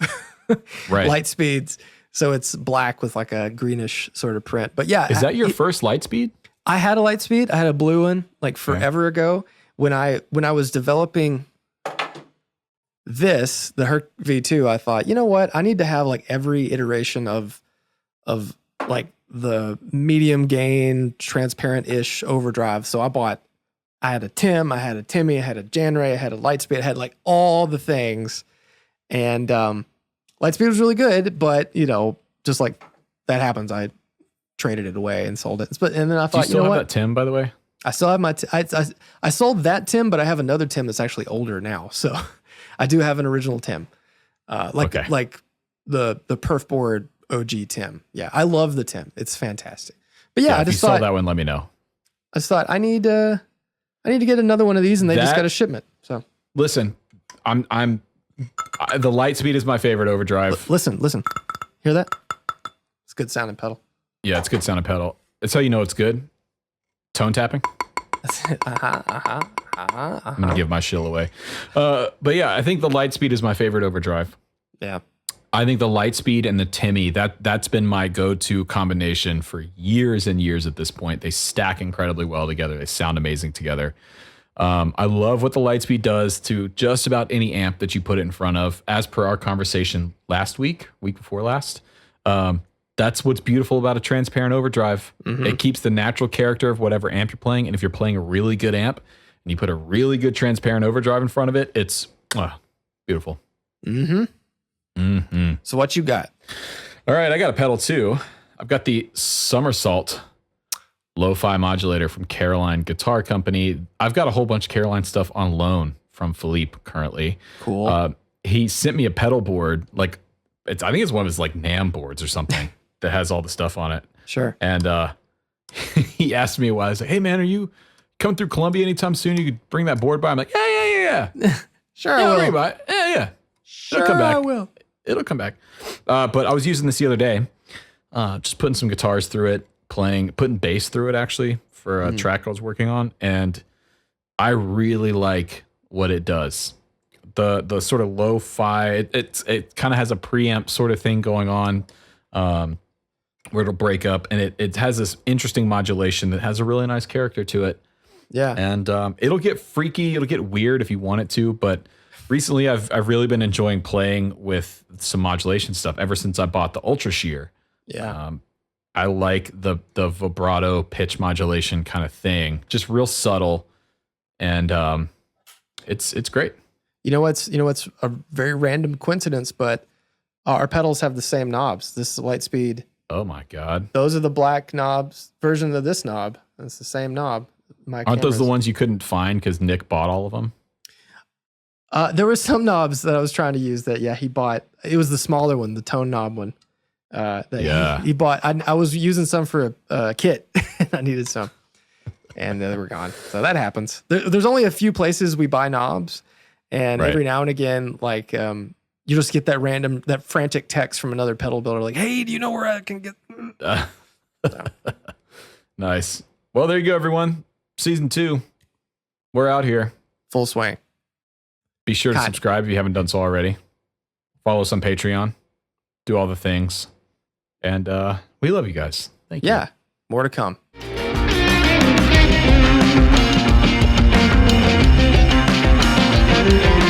right. light speeds. So it's black with like a greenish sort of print. But yeah. Is that your first Lightspeed? I had a Lightspeed. I had a blue one like forever ago when I was developing the Herc V2. I thought, you know what? I need to have like every iteration of like the medium gain, transparent-ish overdrive. So I had a Tim, I had a Timmy, I had a Janray, I had a Lightspeed, I had like all the things. And Lightspeed was really good, but just like that happens, I traded it away and sold it. And then I thought, do you still have that Tim, by the way? I still have my I sold that Tim, but I have another Tim that's actually older now. So I do have an original Tim. Like the Perfboard OG Tim. Yeah, I love the Tim. It's fantastic. But yeah, I just thought, if you saw that one, let me know. I just thought I need to get another one of these, and they just got a shipment. So listen, the Lightspeed is my favorite overdrive. Listen, hear that? It's good sounding pedal. Yeah, it's good sounding pedal. That's how you know it's good. Tone tapping. I'm gonna give my shill away. But yeah, I think the Lightspeed is my favorite overdrive. Yeah. I think the Lightspeed and the Timmy, that's been my go-to combination for years and years at this point. They stack incredibly well together. They sound amazing together. I love what the Lightspeed does to just about any amp that you put it in front of. As per our conversation week before last, that's what's beautiful about a transparent overdrive. Mm-hmm. It keeps the natural character of whatever amp you're playing. And if you're playing a really good amp and you put a really good transparent overdrive in front of it, it's beautiful. Mm-hmm. Mm-hmm. So what you got? All right, I got a pedal too. I've got the Somersault Lo-Fi modulator from Caroline Guitar Company. I've got a whole bunch of Caroline stuff on loan from Philippe currently. Cool. He sent me a pedal board, I think it's one of his like NAMM boards or something that has all the stuff on it. Sure. And he asked me a while. I was like, "Hey man, are you coming through Columbia anytime soon? You could bring that board by." I'm like, "Yeah." Sure. Yeah, I'll bring it by. Yeah. Sure, It'll come back. I will. It'll come back. But I was using this the other day, just putting some guitars through it, putting bass through it actually for a track I was working on, and I really like what it does. The sort of lo-fi, it kind of has a preamp sort of thing going on, where it'll break up, and it has this interesting modulation that has a really nice character to it. Yeah, and it'll get freaky, it'll get weird if you want it to, but recently I've really been enjoying playing with some modulation stuff ever since I bought the Ultra Shear. Yeah. I like the vibrato pitch modulation kind of thing, just real subtle, and it's great. You know what's a very random coincidence, but our pedals have the same knobs. This is Lightspeed. Oh my god! Those are the black knobs version of this knob. It's the same knob. Aren't those the ones you couldn't find because Nick bought all of them? There were some knobs that I was trying to use that he bought. It was the smaller one, the tone knob one. He bought. I was using some for a kit. I needed some, and they were gone. So that happens. There's only a few places we buy knobs, and every now and again, like you just get that frantic text from another pedal builder, like, "Hey, do you know where I can get?" So. Nice. Well, there you go, everyone. Season 2, we're out here, full swing. Be sure to subscribe if you haven't done so already. Follow us on Patreon. Do all the things. And we love you guys. Thank you. Yeah, more to come. Thank you.